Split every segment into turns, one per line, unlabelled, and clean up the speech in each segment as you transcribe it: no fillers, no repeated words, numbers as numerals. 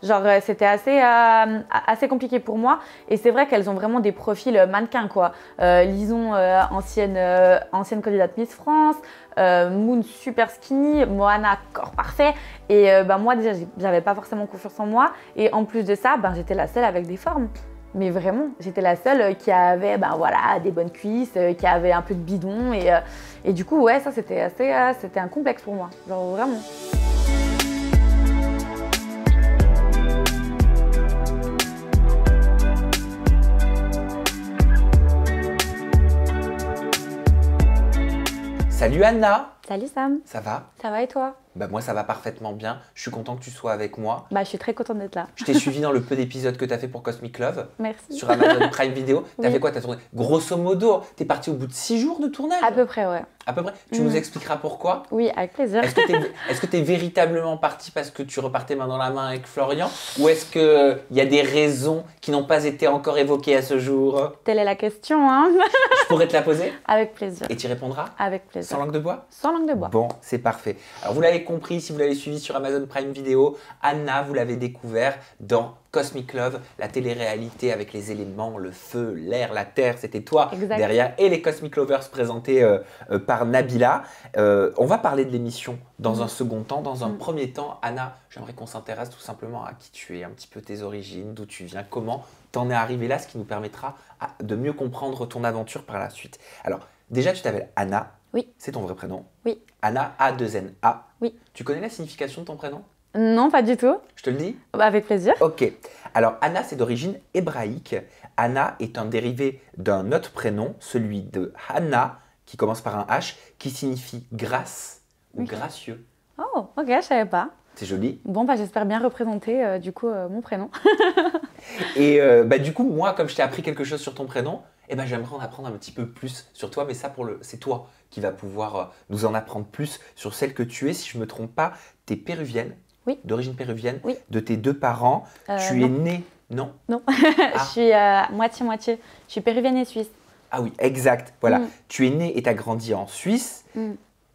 Genre, c'était assez compliqué pour moi. Et c'est vrai qu'elles ont vraiment des profils mannequins, quoi. Lison, ancienne candidate Miss France. Moon, super skinny. Moana, corps parfait. Et moi, déjà, j'avais pas forcément confiance en moi. Et en plus de ça, j'étais la seule avec des formes. Mais vraiment, j'étais la seule qui avait des bonnes cuisses, qui avait un peu de bidon. Et du coup, ouais, ça, c'était un complexe pour moi. Genre, vraiment.
Salut Anna!
Salut Sam!
Ça va?
Ça va et toi?
Moi ça va parfaitement bien, je suis content que tu sois avec moi.
Je suis très contente d'être là.
Je t'ai suivi dans le peu d'épisodes que tu as fait pour Cosmic Love.
Merci.
Sur Amazon Prime Video. T'as
Oui.
fait quoi? T'as tourné? Grosso modo, t'es parti au bout de 6 jours de tournage?
À peu près, ouais.
À peu près. Tu nous expliqueras pourquoi?
Oui, avec plaisir.
Est-ce que t'es véritablement parti parce que tu repartais main dans la main avec Florian? Ou est-ce qu'il y a des raisons qui n'ont pas été encore évoquées à ce jour?
Telle est la question, hein.
Je pourrais te la poser?
Avec plaisir.
Et tu répondras?
Avec plaisir.
Sans langue de bois?
Sans langue de bois.
Bon, c'est parfait. Alors vous l'avez compris, si vous l'avez suivi sur Amazon Prime Video, Anna, vous l'avez découvert dans Cosmic Love, la télé-réalité avec les éléments, le feu, l'air, la terre, c'était toi
Exact.
derrière, et les Cosmic Lovers présentés par Nabila. On va parler de l'émission dans un second temps. Dans un premier temps, Anna, j'aimerais qu'on s'intéresse tout simplement à qui tu es, un petit peu tes origines, d'où tu viens, comment t'en es arrivé là, ce qui nous permettra de mieux comprendre ton aventure par la suite. Alors, déjà, tu t'appelles Anna.
Oui.
C'est ton vrai prénom?
Oui.
Anna, A2NA.
Oui.
Tu connais la signification de ton prénom?
Non, pas du tout.
Je te le dis?
Avec plaisir.
Ok. Alors, Anna, c'est d'origine hébraïque. Anna est un dérivé d'un autre prénom, celui de Hannah, qui commence par un H, qui signifie grâce ou gracieux.
Oh, ok, je savais pas.
C'est joli.
Bon, j'espère bien représenter mon prénom.
Et du coup, moi, comme je t'ai appris quelque chose sur ton prénom, j'aimerais en apprendre un petit peu plus sur toi, mais ça, c'est toi qui vas pouvoir nous en apprendre plus sur celle que tu es. Si je ne me trompe pas, tu es péruvienne,
Oui.
D'origine péruvienne,
Oui.
de tes deux parents. Tu es née, non?
Non, je suis moitié-moitié. Je suis péruvienne et suisse.
Ah oui, exact. Voilà. Tu es née et tu as grandi en Suisse.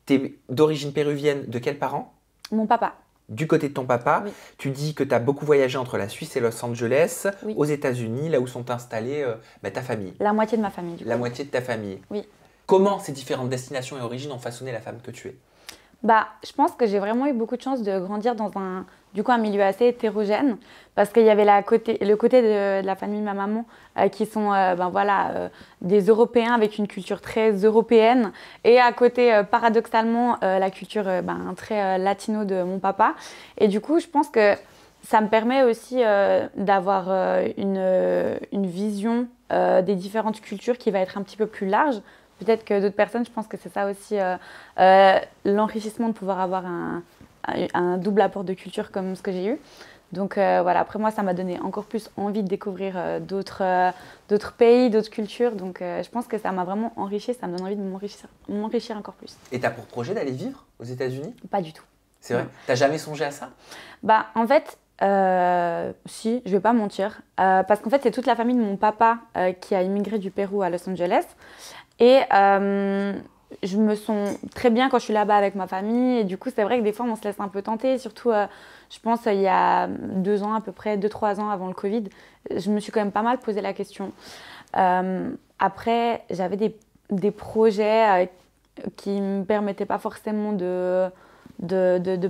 Tu es d'origine péruvienne de quels parents?
Mon papa.
Du côté de ton papa,
Oui.
tu dis que tu as beaucoup voyagé entre la Suisse et Los Angeles,
Oui.
aux États-Unis, là où sont installées ta famille.
La moitié de ma famille, du coup.
La moitié de ta famille.
Oui.
Comment ces différentes destinations et origines ont façonné la femme que tu es?
Je pense que j'ai vraiment eu beaucoup de chance de grandir dans un milieu assez hétérogène, parce qu'il y avait le côté de la famille de ma maman qui sont des Européens avec une culture très européenne, et à côté, paradoxalement, la culture très latino de mon papa. Et du coup, je pense que ça me permet aussi d'avoir une vision des différentes cultures qui va être un petit peu plus large. Peut-être que d'autres personnes, je pense que c'est ça aussi l'enrichissement de pouvoir avoir un double apport de culture comme ce que j'ai eu. Donc après moi, ça m'a donné encore plus envie de découvrir d'autres pays, d'autres cultures. Donc je pense que ça m'a vraiment enrichi, ça me donne envie de m'enrichir encore plus.
Et tu as pour projet d'aller vivre aux États-Unis?
Pas du tout.
C'est vrai? T'as jamais songé à ça?
En fait, si, je vais pas mentir. Parce qu'en fait, c'est toute la famille de mon papa qui a immigré du Pérou à Los Angeles. Et je me sens très bien quand je suis là-bas avec ma famille. Et du coup, c'est vrai que des fois, on se laisse un peu tenter. Surtout, je pense, il y a 2 ans à peu près, 2-3 ans avant le Covid, je me suis quand même pas mal posé la question. Après, j'avais des projets qui ne me permettaient pas forcément de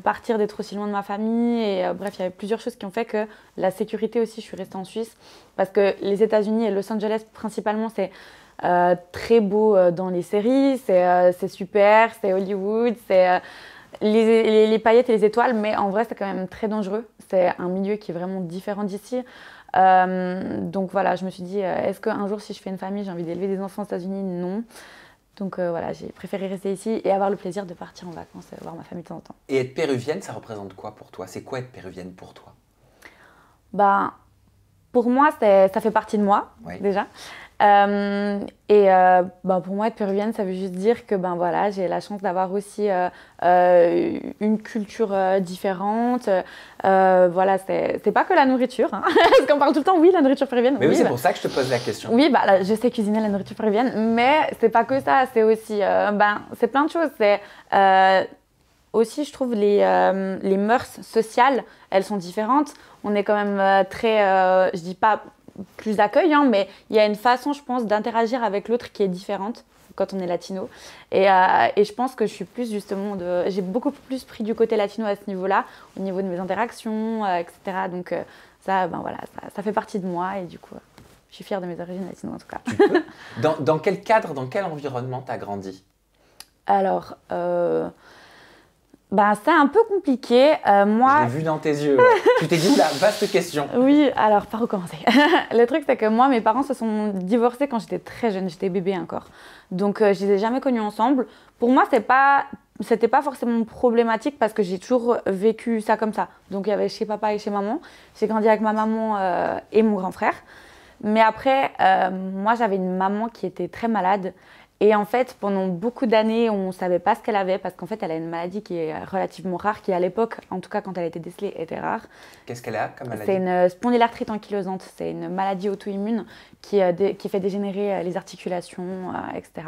partir, d'être aussi loin de ma famille. Et bref, il y avait plusieurs choses qui ont fait que la sécurité aussi, je suis restée en Suisse. Parce que les États-Unis et Los Angeles, principalement, c'est très beau dans les séries, c'est super, c'est Hollywood, c'est les paillettes et les étoiles, mais en vrai c'est quand même très dangereux. C'est un milieu qui est vraiment différent d'ici. Donc voilà, je me suis dit, est-ce qu'un jour si je fais une famille, j'ai envie d'élever des enfants aux États-Unis? Non. Donc voilà, j'ai préféré rester ici et avoir le plaisir de partir en vacances, voir ma famille de temps en temps.
Et être péruvienne, ça représente quoi pour toi? C'est quoi être péruvienne pour toi?
Pour moi, ça fait partie de moi, déjà. Pour moi, être péruvienne, ça veut juste dire que j'ai la chance d'avoir aussi une culture différente. C'est pas que la nourriture, hein. Parce qu'on parle tout le temps, oui, la nourriture péruvienne.
Mais oui, c'est pour ça que je te pose la question.
Oui, je sais cuisiner la nourriture péruvienne, mais c'est pas que ça. C'est aussi, c'est plein de choses. C'est aussi, je trouve, les mœurs sociales, elles sont différentes. On est quand même très, je dis pas plus accueillant, mais il y a une façon, je pense, d'interagir avec l'autre qui est différente quand on est latino. Et je pense que je suis plus justement j'ai beaucoup plus pris du côté latino à ce niveau-là, au niveau de mes interactions, etc. Donc ça, ben voilà, ça fait partie de moi et du coup, je suis fière de mes origines latino en tout cas.
Tu peux dans quel cadre, dans quel environnement tu as grandi?
Alors, ben, c'est un peu compliqué. Moi,
je l'ai vu dans tes yeux. Ouais. Tu t'es dit, la vaste question.
Oui, alors, par où commencer? Le truc, c'est que moi, mes parents se sont divorcés quand j'étais très jeune, j'étais bébé encore. Donc, je les ai jamais connus ensemble. Pour moi, c'était pas forcément problématique parce que j'ai toujours vécu ça comme ça. Donc, il y avait chez papa et chez maman. J'ai grandi avec ma maman et mon grand frère. Mais après, moi, j'avais une maman qui était très malade. Et en fait, pendant beaucoup d'années, on ne savait pas ce qu'elle avait parce qu'en fait, elle a une maladie qui est relativement rare, qui à l'époque, en tout cas quand elle a été décelée, était rare.
Qu'est-ce qu'elle a comme maladie?
C'est une spondylarthrite ankylosante. C'est une maladie auto-immune qui fait dégénérer les articulations, etc.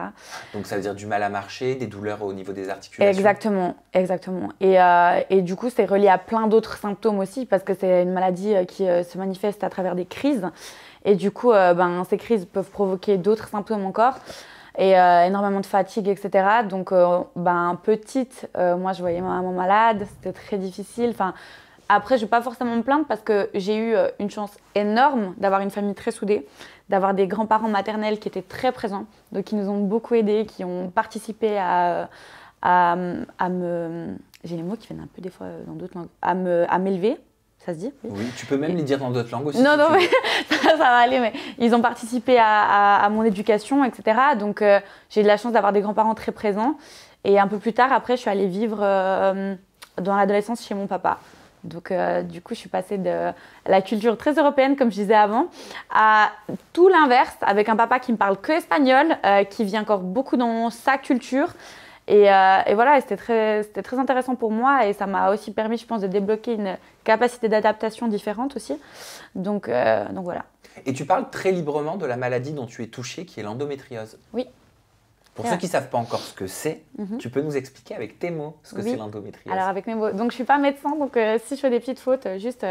Donc ça veut dire du mal à marcher, des douleurs au niveau des articulations?
Exactement, exactement. Et du coup, c'est relié à plein d'autres symptômes aussi parce que c'est une maladie qui se manifeste à travers des crises. Et du coup, ces crises peuvent provoquer d'autres symptômes encore. Et énormément de fatigue, etc. Donc, petite, moi, je voyais ma maman malade, c'était très difficile. Enfin, après, je ne vais pas forcément me plaindre parce que j'ai eu une chance énorme d'avoir une famille très soudée, d'avoir des grands-parents maternels qui étaient très présents, donc qui nous ont beaucoup aidés, qui ont participé à me... J'ai les mots qui viennent un peu des fois dans d'autres langues. À m'élever. Ça se dit?
Oui, tu peux même les dire dans d'autres langues aussi.
Non, non, mais ça va aller, mais ils ont participé à mon éducation, etc. Donc, j'ai eu de la chance d'avoir des grands-parents très présents. Et un peu plus tard, après, je suis allée vivre dans l'adolescence chez mon papa. Donc, du coup, je suis passée de la culture très européenne, comme je disais avant, à tout l'inverse, avec un papa qui me parle que espagnol, qui vit encore beaucoup dans sa culture. Et voilà, c'était très intéressant pour moi et ça m'a aussi permis, je pense, de débloquer une capacité d'adaptation différente aussi. Donc voilà.
Et tu parles très librement de la maladie dont tu es touchée, qui est l'endométriose.
Oui.
Pour ceux qui ne savent pas encore ce que c'est, tu peux nous expliquer avec tes mots ce que c'est l'endométriose.
Alors avec mes mots. Donc je ne suis pas médecin, donc si je fais des petites fautes, juste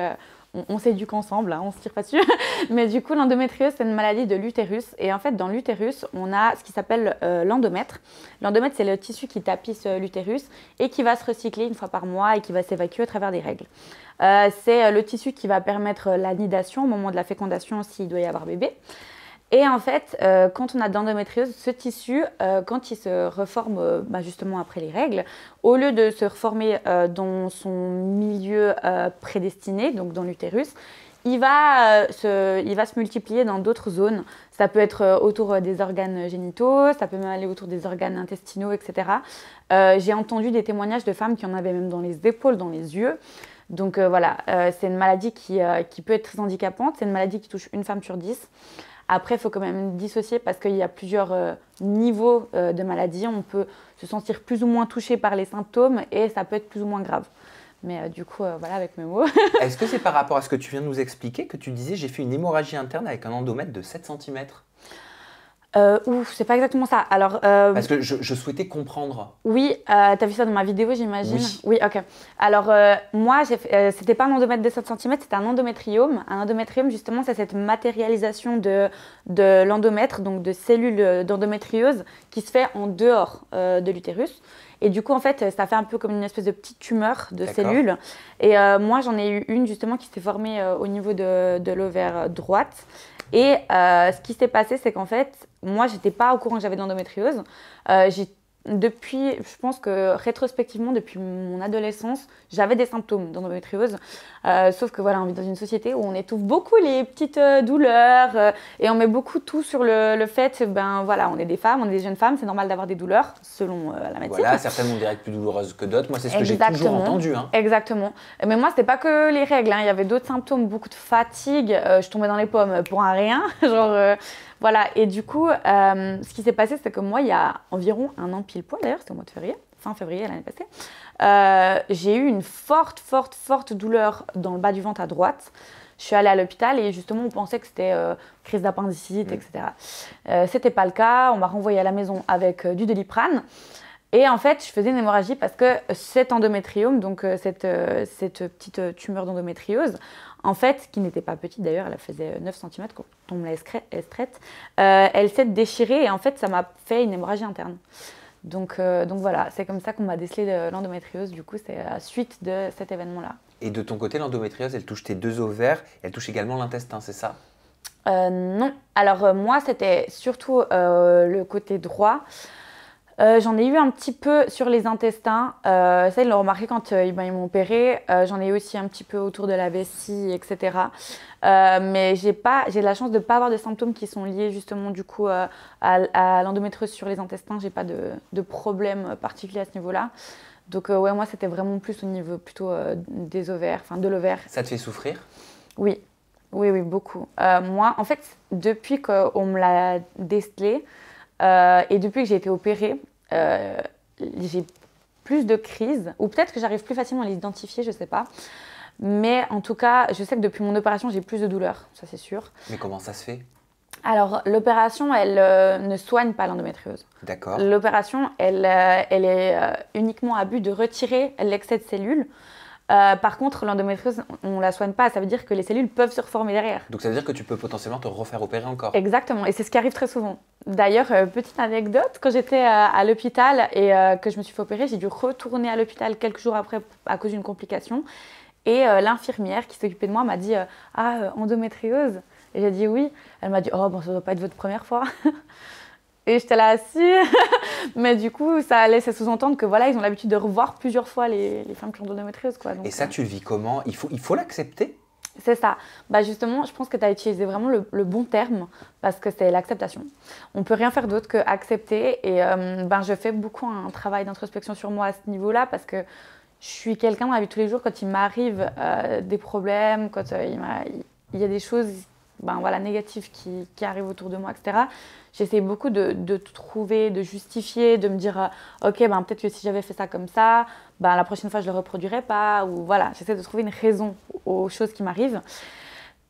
on s'éduque ensemble, hein, on ne se tire pas dessus. Mais du coup, l'endométriose, c'est une maladie de l'utérus. Et en fait, dans l'utérus, on a ce qui s'appelle l'endomètre. L'endomètre, c'est le tissu qui tapisse l'utérus et qui va se recycler une fois par mois et qui va s'évacuer au travers des règles. C'est le tissu qui va permettre la nidation au moment de la fécondation s'il doit y avoir bébé. Et en fait, quand on a de l'endométriose, ce tissu, quand il se reforme justement après les règles, au lieu de se reformer dans son milieu prédestiné, donc dans l'utérus, il va se multiplier dans d'autres zones. Ça peut être autour des organes génitaux, ça peut même aller autour des organes intestinaux, etc. J'ai entendu des témoignages de femmes qui en avaient même dans les épaules, dans les yeux. Donc voilà, c'est une maladie qui peut être très handicapante. C'est une maladie qui touche une femme sur 10. Après, il faut quand même dissocier parce qu'il y a plusieurs niveaux de maladie. On peut se sentir plus ou moins touché par les symptômes et ça peut être plus ou moins grave. Mais du coup, voilà, avec mes mots.
Est-ce que c'est par rapport à ce que tu viens de nous expliquer que tu disais j'ai fait une hémorragie interne avec un endomètre de 7 cm?
C'est pas exactement ça. Alors,
parce que je souhaitais comprendre.
Oui, t'as vu ça dans ma vidéo, j'imagine?
Oui.
Oui, ok. Alors, moi, c'était pas un endomètre de 7 cm, c'était un endométriome. Un endométriome, justement, c'est cette matérialisation de l'endomètre, donc de cellules d'endométriose, qui se fait en dehors de l'utérus. Et du coup, en fait, ça fait un peu comme une espèce de petite tumeur de cellules. Et moi, j'en ai eu une, justement, qui s'est formée au niveau de l'ovaire droite. Et ce qui s'est passé, c'est qu'en fait, moi, j'étais pas au courant que j'avais de l'endométriose. Depuis, je pense que rétrospectivement, depuis mon adolescence, j'avais des symptômes d'endométriose. Sauf que voilà, on vit dans une société où on étouffe beaucoup les petites douleurs et on met beaucoup tout sur le fait, voilà, on est des femmes, on est des jeunes femmes, c'est normal d'avoir des douleurs selon la médecine.
Voilà, certaines on dirait plus douloureuses que d'autres. Moi, c'est ce que j'ai toujours entendu. Hein.
Exactement. Mais moi, c'était pas que les règles. Hein. Il y avait d'autres symptômes, beaucoup de fatigue. Je tombais dans les pommes pour un rien. Voilà, et du coup, ce qui s'est passé, c'est que moi, il y a environ un an pile poil, d'ailleurs, c'était au mois de février, fin février l'année passée, j'ai eu une forte douleur dans le bas du ventre à droite. Je suis allée à l'hôpital et justement, on pensait que c'était crise d'appendicite, etc. C'était pas le cas, on m'a renvoyée à la maison avec du Doliprane. Et en fait, je faisais une hémorragie parce que cet endométriome, donc cette petite tumeur d'endométriose, en fait, qui n'était pas petite d'ailleurs, elle faisait 9 cm quand on me l'a extraite, elle s'est déchirée et en fait, ça m'a fait une hémorragie interne. Donc voilà, c'est comme ça qu'on m'a décelé l'endométriose, du coup, c'est à la suite de cet événement-là.
Et de ton côté, l'endométriose, elle touche tes 2 ovaires, elle touche également l'intestin, c'est ça?
Non. Alors moi, c'était surtout le côté droit. J'en ai eu un petit peu sur les intestins. Ça, ils l'ont remarqué quand ils m'ont opéré. J'en ai eu aussi un petit peu autour de la vessie, etc. Mais j'ai de la chance de ne pas avoir de symptômes qui sont liés justement du coup à l'endométriose sur les intestins. J'ai pas de problème particulier à ce niveau-là. Donc ouais, moi, c'était vraiment plus au niveau plutôt des ovaires, enfin de l'ovaire.
Ça te fait souffrir?
Oui, oui, oui, beaucoup. Moi, en fait, depuis qu'on me l'a décelé, et depuis que j'ai été opérée, j'ai plus de crises, ou peut-être que j'arrive plus facilement à les identifier, je sais pas. Mais en tout cas, je sais que depuis mon opération, j'ai plus de douleurs, ça c'est sûr.
Mais comment ça se fait?
Alors, l'opération, elle ne soigne pas l'endométriose.
D'accord.
L'opération, elle est uniquement à but de retirer l'excès de cellules. Par contre, l'endométriose, on ne la soigne pas. Ça veut dire que les cellules peuvent se reformer derrière.
Donc ça veut dire que tu peux potentiellement te refaire opérer encore?
Exactement, et c'est ce qui arrive très souvent. D'ailleurs, petite anecdote, quand j'étais à l'hôpital et que je me suis fait opérer, j'ai dû retourner à l'hôpital quelques jours après à cause d'une complication. Et l'infirmière qui s'occupait de moi m'a dit « Ah, endométriose ?» Et j'ai dit « Oui ». Elle m'a dit « Oh, bon, ça ne doit pas être votre première fois ». Et j'étais là assis. Mais du coup, ça laissait sous-entendre que voilà, ils ont l'habitude de revoir plusieurs fois les femmes qui ont de l'endométriose, quoi. Donc,
et ça, tu le vis comment? Il faut l'accepter?
C'est ça. Bah justement, je pense que tu as utilisé vraiment le bon terme parce que c'est l'acceptation. On ne peut rien faire d'autre qu'accepter. Et je fais beaucoup un travail d'introspection sur moi à ce niveau-là parce que je suis quelqu'un dans la vie de tous les jours, quand il m'arrive des problèmes, quand il y a des choses négatives qui arrivent autour de moi, etc. J'essaie beaucoup de trouver, de justifier, de me dire ok, peut-être que si j'avais fait ça comme ça, la prochaine fois je ne le reproduirais pas. Ou voilà, j'essaie de trouver une raison aux choses qui m'arrivent.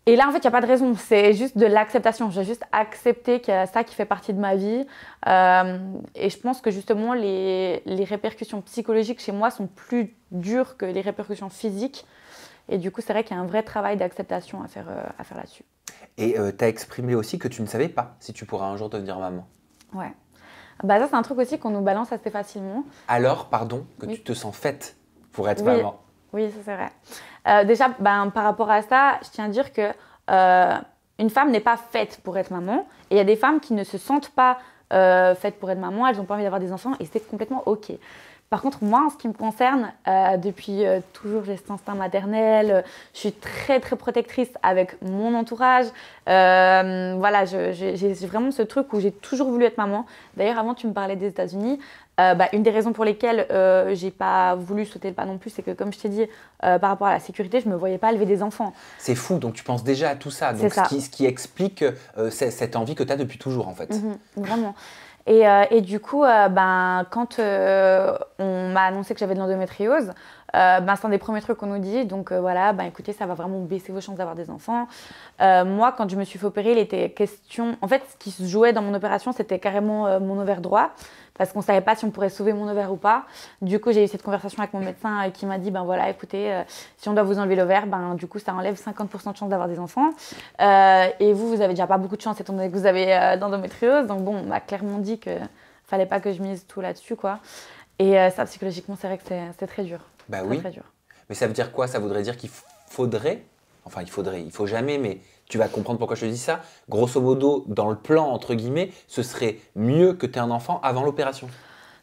Et là, en fait, il n'y a pas de raison, c'est juste de l'acceptation. J'ai juste accepté qu'il y a ça qui fait partie de ma vie. Et je pense que justement, les répercussions psychologiques chez moi sont plus dures que les répercussions physiques. Et du coup, c'est vrai qu'il y a un vrai travail d'acceptation à faire là-dessus.
Et tu as exprimé aussi que tu ne savais pas si tu pourras un jour devenir maman.
Ouais. Ça, c'est un truc aussi qu'on nous balance assez facilement.
Alors, pardon, que
oui.
Tu te sens faite pour être maman.
Oui, ça c'est vrai. Déjà, par rapport à ça, je tiens à dire que une femme n'est pas faite pour être maman. Et il y a des femmes qui ne se sentent pas faites pour être maman, elles n'ont pas envie d'avoir des enfants et c'est complètement OK. Par contre, moi, en ce qui me concerne, depuis toujours, j'ai cet instinct maternel. Je suis très, très protectrice avec mon entourage. Voilà, j'ai vraiment ce truc où j'ai toujours voulu être maman. D'ailleurs, avant, tu me parlais des États-Unis. Une des raisons pour lesquelles j'ai pas voulu sauter le pas non plus, c'est que, comme je t'ai dit, par rapport à la sécurité, je me voyais pas élever des enfants.
C'est fou, donc tu penses déjà à tout ça. Donc, ce qui explique cette envie que tu as depuis toujours, en fait.
Vraiment. Et du coup, quand on m'a annoncé que j'avais de l'endométriose, c'est un des premiers trucs qu'on nous dit. Donc écoutez, ça va vraiment baisser vos chances d'avoir des enfants. Moi, quand je me suis fait opérer, il était question... En fait, ce qui se jouait dans mon opération, c'était carrément mon ovaire droit. Parce qu'on ne savait pas si on pourrait sauver mon ovaire ou pas. Du coup, j'ai eu cette conversation avec mon médecin qui m'a dit, écoutez, si on doit vous enlever l'ovaire, du coup, ça enlève 50% de chances d'avoir des enfants. Et vous avez déjà pas beaucoup de chance étant donné que vous avez d'endométriose. Donc bon, on m'a clairement dit qu'il ne fallait pas que je mise tout là-dessus, quoi. Et ça, psychologiquement, c'est vrai que c'est très dur.
Oui.
Très dur.
Mais ça veut dire quoi? Ça voudrait dire qu'il faudrait... Enfin, il faut jamais, mais tu vas comprendre pourquoi je te dis ça. Grosso modo, dans le plan, entre guillemets, ce serait mieux que tu aies un enfant avant l'opération.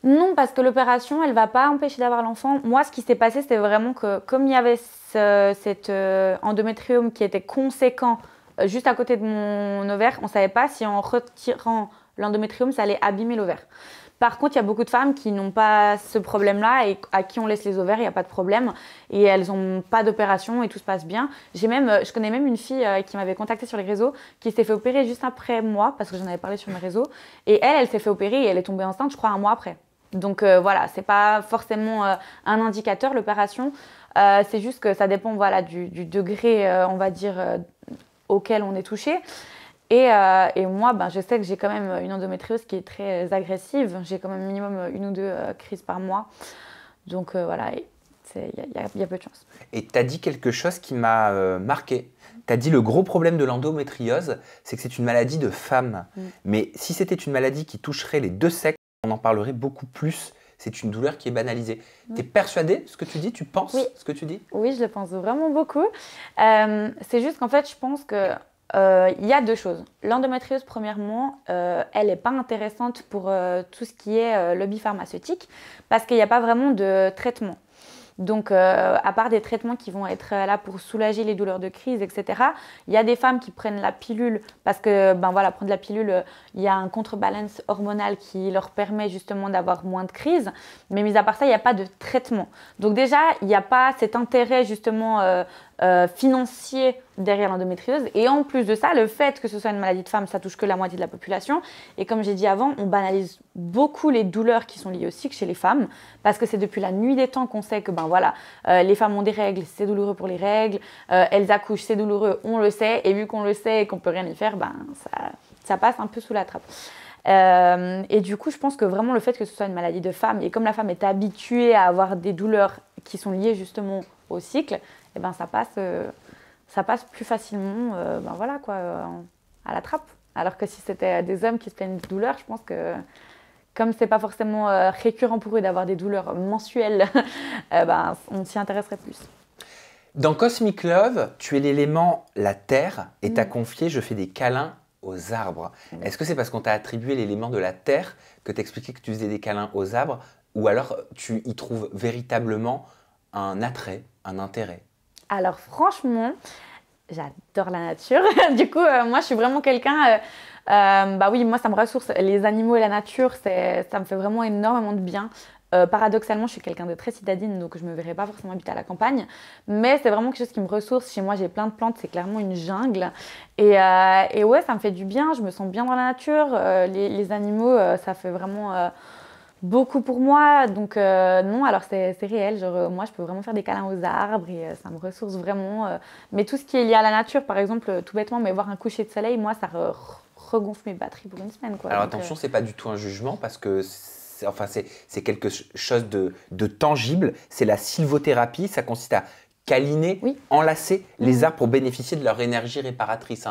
Non, parce que l'opération, elle ne va pas empêcher d'avoir l'enfant. Moi, ce qui s'est passé, c'était vraiment que comme il y avait cet endométriome qui était conséquent juste à côté de mon ovaire, on ne savait pas si en retirant l'endométriome, ça allait abîmer l'ovaire. Par contre, il y a beaucoup de femmes qui n'ont pas ce problème-là et à qui on laisse les ovaires, il n'y a pas de problème. Et elles n'ont pas d'opération et tout se passe bien. Je connais même une fille qui m'avait contactée sur les réseaux, qui s'est fait opérer juste après moi, parce que j'en avais parlé sur mes réseaux. Et elle s'est fait opérer et elle est tombée enceinte, je crois, un mois après. Donc voilà, ce n'est pas forcément un indicateur, l'opération. C'est juste que ça dépend du degré, on va dire, auquel on est touché. Et moi, je sais que j'ai quand même une endométriose qui est très agressive. J'ai quand même minimum 1 ou 2 crises par mois. Donc voilà, il y a peu de chance.
Et tu as dit quelque chose qui m'a marqué. Tu as dit le gros problème de l'endométriose, c'est que c'est une maladie de femme. Mais si c'était une maladie qui toucherait les deux sexes, on en parlerait beaucoup plus. C'est une douleur qui est banalisée. Tu es persuadée de ce que tu dis? Tu penses ce que tu dis?
Oui, je le pense vraiment beaucoup. C'est juste qu'en fait, je pense que il y a 2 choses. L'endométriose, premièrement, elle n'est pas intéressante pour tout ce qui est lobby pharmaceutique parce qu'il n'y a pas vraiment de traitement. Donc, à part des traitements qui vont être là pour soulager les douleurs de crise, etc., il y a des femmes qui prennent la pilule parce que, prendre la pilule, il y a un contrebalance hormonal qui leur permet justement d'avoir moins de crises. Mais mis à part ça, il n'y a pas de traitement. Donc déjà, il n'y a pas cet intérêt justement financier derrière l'endométriose. Et en plus de ça, le fait que ce soit une maladie de femme, ça touche que la moitié de la population. Et comme j'ai dit avant, on banalise beaucoup les douleurs qui sont liées au cycle chez les femmes parce que c'est depuis la nuit des temps qu'on sait que les femmes ont des règles, c'est douloureux pour les règles, elles accouchent, c'est douloureux, on le sait. Et vu qu'on le sait et qu'on peut rien y faire, ça passe un peu sous la trappe. Et du coup, je pense que vraiment le fait que ce soit une maladie de femme et comme la femme est habituée à avoir des douleurs qui sont liées justement au cycle, ça passe plus facilement à la trappe. Alors que si c'était des hommes qui se plaignent de douleurs, je pense que comme c'est pas forcément récurrent pour eux d'avoir des douleurs mensuelles, on s'y intéresserait plus.
Dans Cosmic Love, tu es l'élément la terre et t'as confié « je fais des câlins aux arbres ». Est-ce que c'est parce qu'on t'a attribué l'élément de la terre que t'expliquais que tu faisais des câlins aux arbres ou alors tu y trouves véritablement un attrait, un intérêt?
Alors franchement, j'adore la nature. Du coup, moi, je suis vraiment quelqu'un... moi, ça me ressource. Les animaux et la nature, ça me fait vraiment énormément de bien. Paradoxalement, je suis quelqu'un de très citadine, donc je ne me verrais pas forcément habiter à la campagne. Mais c'est vraiment quelque chose qui me ressource. Chez moi, j'ai plein de plantes, c'est clairement une jungle. Et ouais, ça me fait du bien. Je me sens bien dans la nature. Les animaux, ça fait vraiment... beaucoup pour moi, donc non, alors c'est réel, genre moi je peux vraiment faire des câlins aux arbres et ça me ressource vraiment. Mais tout ce qui est lié à la nature, par exemple, tout bêtement, mais voir un coucher de soleil, moi ça regonfle mes batteries pour une semaine, quoi.
Alors
donc,
attention, c'est pas du tout un jugement parce que c'est quelque chose de tangible, c'est la sylvothérapie, ça consiste à câliner, enlacer les arbres pour bénéficier de leur énergie réparatrice.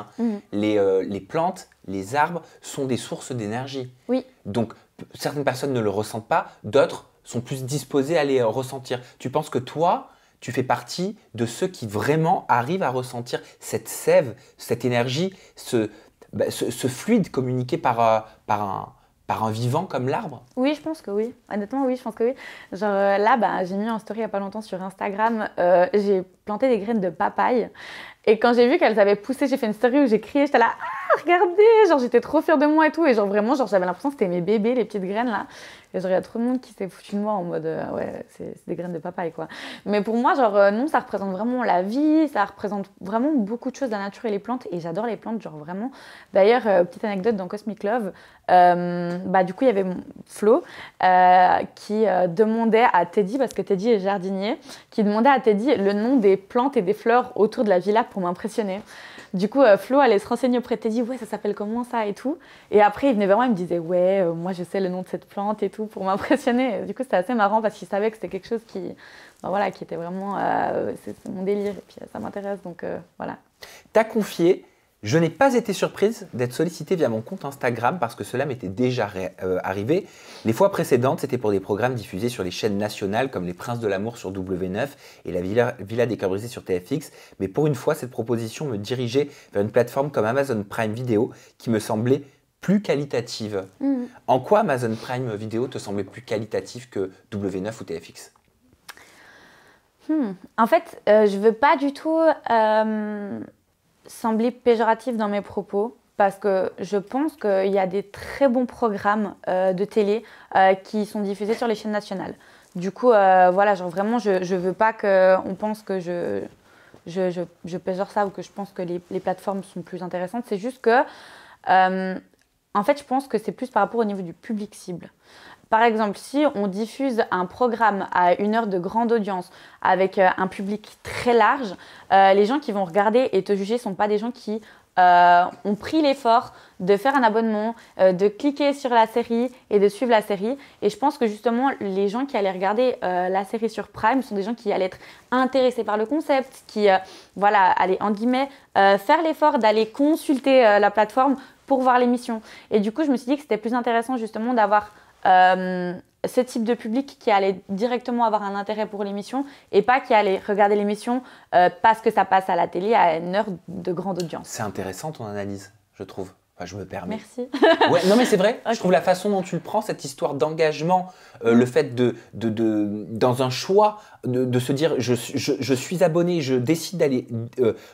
Les plantes, les arbres sont des sources d'énergie. Donc, certaines personnes ne le ressentent pas, d'autres sont plus disposées à les ressentir. Tu penses que toi, tu fais partie de ceux qui vraiment arrivent à ressentir cette sève, cette énergie, ce fluide communiqué par un vivant comme l'arbre?
Oui, je pense que oui. Honnêtement, oui, je pense que oui. Genre là, j'ai mis en story il n'y a pas longtemps sur Instagram, j'ai planté des graines de papaye. Et quand j'ai vu qu'elles avaient poussé, j'ai fait une story où j'ai crié, j'étais là, ah, regardez, genre j'étais trop fière de moi et tout. Et genre vraiment, genre j'avais l'impression que c'était mes bébés, les petites graines là. Et genre il y a trop de monde qui s'est foutu de moi en mode, ouais, c'est des graines de papaye quoi. Mais pour moi, genre non, ça représente vraiment la vie, ça représente vraiment beaucoup de choses, la nature et les plantes. Et j'adore les plantes, genre vraiment. D'ailleurs, petite anecdote dans Cosmic Love, du coup il y avait Flo qui demandait à Teddy, parce que Teddy est jardinier, qui demandait à Teddy le nom des plantes et des fleurs autour de la villa pour m'impressionner. Du coup, Flo allait se renseigner auprès de Teddy, ouais, ça s'appelle comment ça et tout. Et après, il venait vers moi, il me disait, ouais, moi je sais le nom de cette plante et tout pour m'impressionner. Du coup, c'était assez marrant parce qu'il savait que c'était quelque chose qui était vraiment c'est mon délire et puis ça m'intéresse, donc voilà.
T'as confié. Je n'ai pas été surprise d'être sollicitée via mon compte Instagram parce que cela m'était déjà arrivé. Les fois précédentes, c'était pour des programmes diffusés sur les chaînes nationales comme Les Princes de l'amour sur W9 et La Villa des Cœurs brisés sur TFX. Mais pour une fois, cette proposition me dirigeait vers une plateforme comme Amazon Prime Video qui me semblait plus qualitative. En quoi Amazon Prime Video te semblait plus qualitatif que W9 ou TFX?
En fait, je veux pas du tout... sembler péjoratif dans mes propos parce que je pense qu'il y a des très bons programmes de télé qui sont diffusés sur les chaînes nationales. Du coup, genre vraiment, je veux pas qu'on pense que je péjore ça ou que je pense que les plateformes sont plus intéressantes. C'est juste que, en fait, je pense que c'est plus par rapport au niveau du public cible. Par exemple, si on diffuse un programme à 1 heure de grande audience avec un public très large, les gens qui vont regarder et te juger ne sont pas des gens qui ont pris l'effort de faire un abonnement, de cliquer sur la série et de suivre la série. Et je pense que justement, les gens qui allaient regarder la série sur Prime sont des gens qui allaient être intéressés par le concept, qui voilà, allaient, en guillemets, faire l'effort d'aller consulter la plateforme pour voir l'émission. Et du coup, je me suis dit que c'était plus intéressant justement d'avoir ce type de public qui allait directement avoir un intérêt pour l'émission et pas qui allait regarder l'émission parce que ça passe à la télé à 1 heure de grande audience.
C'est intéressant ton analyse, je trouve. Enfin, je me permets.
Merci.
Ouais, non mais c'est vrai,
Okay.
Je trouve la façon dont tu le prends, cette histoire d'engagement, le fait dans un choix, de se dire je suis abonné, je décide d'aller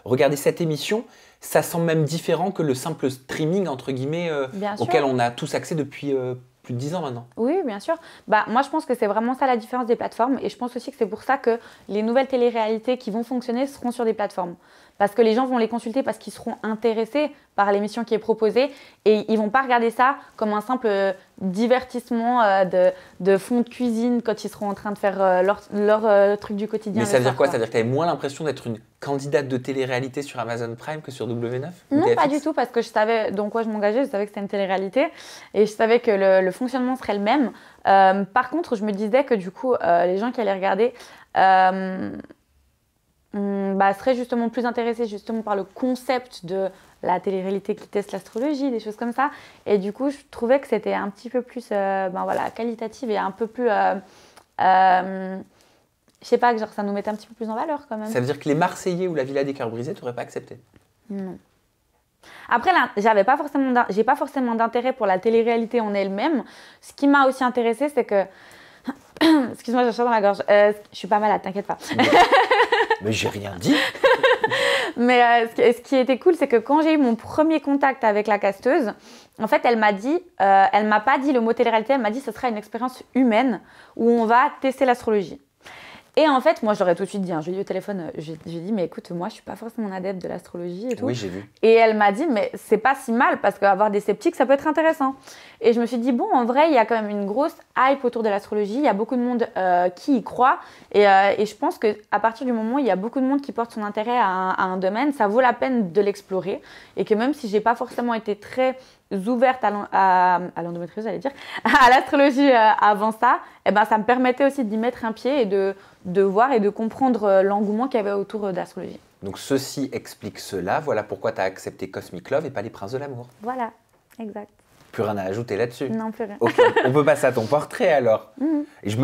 regarder cette émission, ça semble même différent que le simple streaming entre guillemets auquel on a tous accès depuis plus de 10 ans maintenant.
Oui, bien sûr. Bah, moi, je pense que c'est vraiment ça la différence des plateformes et je pense aussi que c'est pour ça que les nouvelles télé-réalités qui vont fonctionner seront sur des plateformes. Parce que les gens vont les consulter parce qu'ils seront intéressés par l'émission qui est proposée et ils ne vont pas regarder ça comme un simple divertissement de fond de cuisine quand ils seront en train de faire leur truc du quotidien.
Mais ça veut dire quoi? Ça veut dire que tu avais moins l'impression d'être une candidate de télé-réalité sur Amazon Prime que sur W9?
Non, pas du tout, parce que je savais dans quoi je m'engageais, je savais que c'était une télé-réalité et je savais que le fonctionnement serait le même. Par contre, je me disais que du coup, les gens qui allaient regarder seraient justement plus intéressés justement par le concept de la télé-réalité qui teste l'astrologie, des choses comme ça. Et du coup, je trouvais que c'était un petit peu plus qualitative et un peu plus... je sais pas, que genre, ça nous mettait un petit peu plus en valeur quand même.
Ça veut dire que les Marseillais ou la Villa des Cœurs Brisés, tu n'aurais pas accepté?
Non. Après, là, j'ai pas forcément d'intérêt pour la télé-réalité en elle-même. Ce qui m'a aussi intéressé, c'est que... Excuse-moi, j'ai chaud dans la gorge. Je suis pas malade, t'inquiète pas.
Mais j'ai rien dit.
Mais ce qui était cool, c'est que quand j'ai eu mon premier contact avec la casteuse, en fait, elle m'a pas dit le mot télé-réalité, elle m'a dit que ce sera une expérience humaine où on va tester l'astrologie. Et en fait, moi, je l'aurais tout de suite dit, hein, je lui ai dit au téléphone, j'ai dit, mais écoute, moi, je suis pas forcément adepte de l'astrologie et tout.
Oui, j'ai vu.
Et elle m'a dit, mais c'est pas si mal parce qu'avoir des sceptiques, ça peut être intéressant. Et je me suis dit, bon, en vrai, il y a quand même une grosse hype autour de l'astrologie, il y a beaucoup de monde qui y croit. Et je pense qu'à partir du moment où il y a beaucoup de monde qui porte son intérêt à un domaine, ça vaut la peine de l'explorer. Et que même si j'ai pas forcément été très ouverte à l'endométriose, j'allais dire, à l'astrologie avant ça, eh ben, ça me permettait aussi d'y mettre un pied et de voir et de comprendre l'engouement qu'il y avait autour de l'astrologie.
Donc ceci explique cela, voilà pourquoi tu as accepté Cosmic Love et pas les Princes de l'amour.
Voilà, exact.
Plus rien à ajouter là-dessus?
Non, plus rien.
Ok, on peut passer à ton portrait alors.
Mmh.
Et je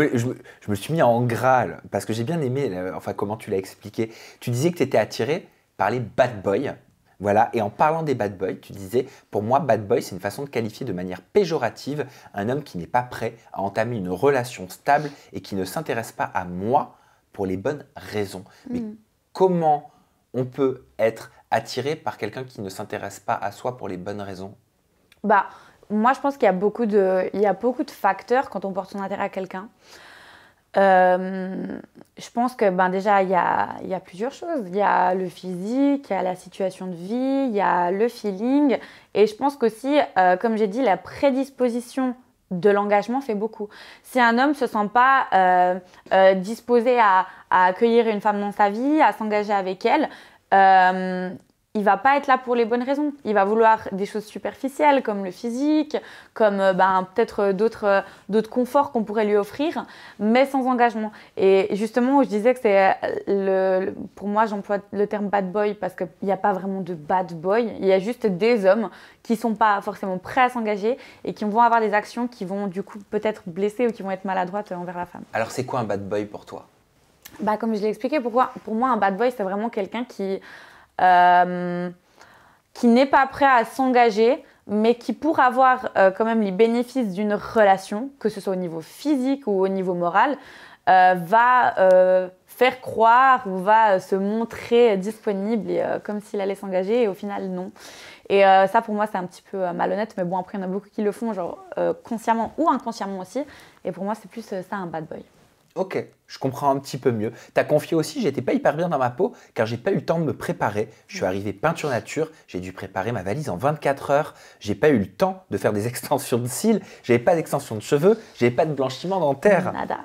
me suis mis en gras là, parce que j'ai bien aimé comment tu l'as expliqué. Tu disais que tu étais attiré par les bad boys. Voilà, et en parlant des bad boys, tu disais, pour moi, bad boy, c'est une façon de qualifier de manière péjorative un homme qui n'est pas prêt à entamer une relation stable et qui ne s'intéresse pas à moi pour les bonnes raisons. Mais comment on peut être attiré par quelqu'un qui ne s'intéresse pas à soi pour les bonnes raisons?
Bah, moi, je pense qu'il y a beaucoup de facteurs quand on porte son intérêt à quelqu'un. Je pense que déjà, il y a plusieurs choses. Il y a le physique, il y a la situation de vie, il y a le feeling. Et je pense qu'aussi, comme j'ai dit, la prédisposition de l'engagement fait beaucoup. Si un homme ne se sent pas disposé à accueillir une femme dans sa vie, à s'engager avec elle, il va pas être là pour les bonnes raisons. Il va vouloir des choses superficielles comme le physique, comme peut-être d'autres conforts qu'on pourrait lui offrir, mais sans engagement. Et justement, je disais que c'est pour moi, j'emploie le terme bad boy parce qu'il n'y a pas vraiment de bad boy. Il y a juste des hommes qui sont pas forcément prêts à s'engager et qui vont avoir des actions qui vont du coup peut-être blesser ou qui vont être maladroites envers la femme.
Alors c'est quoi un bad boy pour toi?
Comme je l'ai expliqué, pour moi, un bad boy, c'est vraiment quelqu'un qui n'est pas prêt à s'engager, mais qui, pour avoir quand même les bénéfices d'une relation, que ce soit au niveau physique ou au niveau moral, va faire croire ou va se montrer disponible comme s'il allait s'engager et au final non. Et ça pour moi c'est un petit peu malhonnête, mais bon après il y en a beaucoup qui le font genre consciemment ou inconsciemment aussi, et pour moi c'est plus ça un bad boy.
Ok, je comprends un petit peu mieux. T'as confié aussi, j'étais pas hyper bien dans ma peau car j'ai pas eu le temps de me préparer. Je suis arrivé peinture nature, j'ai dû préparer ma valise en 24 heures. J'ai pas eu le temps de faire des extensions de cils, j'avais pas d'extension de cheveux, j'avais pas de blanchiment dentaire.
Nada.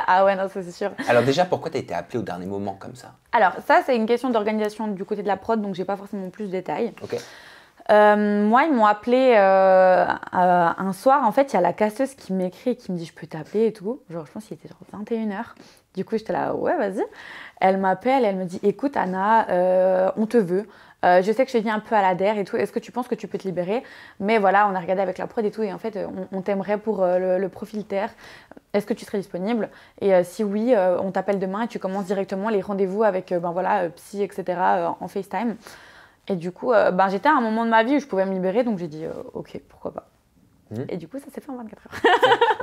Ah ouais, non, ça c'est sûr.
Alors déjà, pourquoi t'as été appelée au dernier moment comme ça?
Alors ça, c'est une question d'organisation du côté de la prod, donc j'ai pas forcément plus de détails.
Ok.
Moi, ils m'ont appelé un soir. En fait, il y a la casseuse qui m'écrit et qui me dit « Je peux t'appeler ?» et tout. Genre, je pense qu'il était genre 21h. Du coup, j'étais là « Ouais, vas-y ». Elle m'appelle, elle me dit « Écoute, Anna, on te veut. Je sais que je viens un peu à la DER et tout. Est-ce que tu penses que tu peux te libérer? Mais voilà, on a regardé avec la prod et tout. Et en fait, on t'aimerait pour le profil TER. Est-ce que tu serais disponible? Et si oui, on t'appelle demain et tu commences directement les rendez-vous avec psy, etc. En FaceTime. » Et du coup, j'étais à un moment de ma vie où je pouvais me libérer, donc j'ai dit ok, pourquoi pas. Et du coup, ça s'est fait en 24 heures.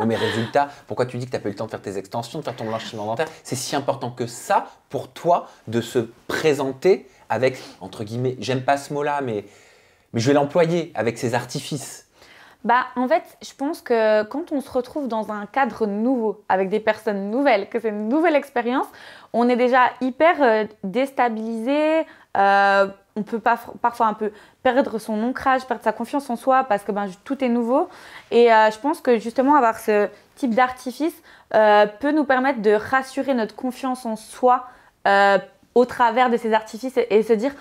Oh, mais résultat, pourquoi tu dis que tu n'as pas eu le temps de faire tes extensions, de faire ton blanchiment dentaire? C'est si important que ça pour toi de se présenter avec, entre guillemets, j'aime pas ce mot-là, mais je vais l'employer avec ces artifices.
En fait, je pense que quand on se retrouve dans un cadre nouveau, avec des personnes nouvelles, que c'est une nouvelle expérience, on est déjà hyper déstabilisé. On peut parfois un peu perdre son ancrage, perdre sa confiance en soi parce que tout est nouveau. Et je pense que justement avoir ce type d'artifice peut nous permettre de rassurer notre confiance en soi au travers de ces artifices et se dire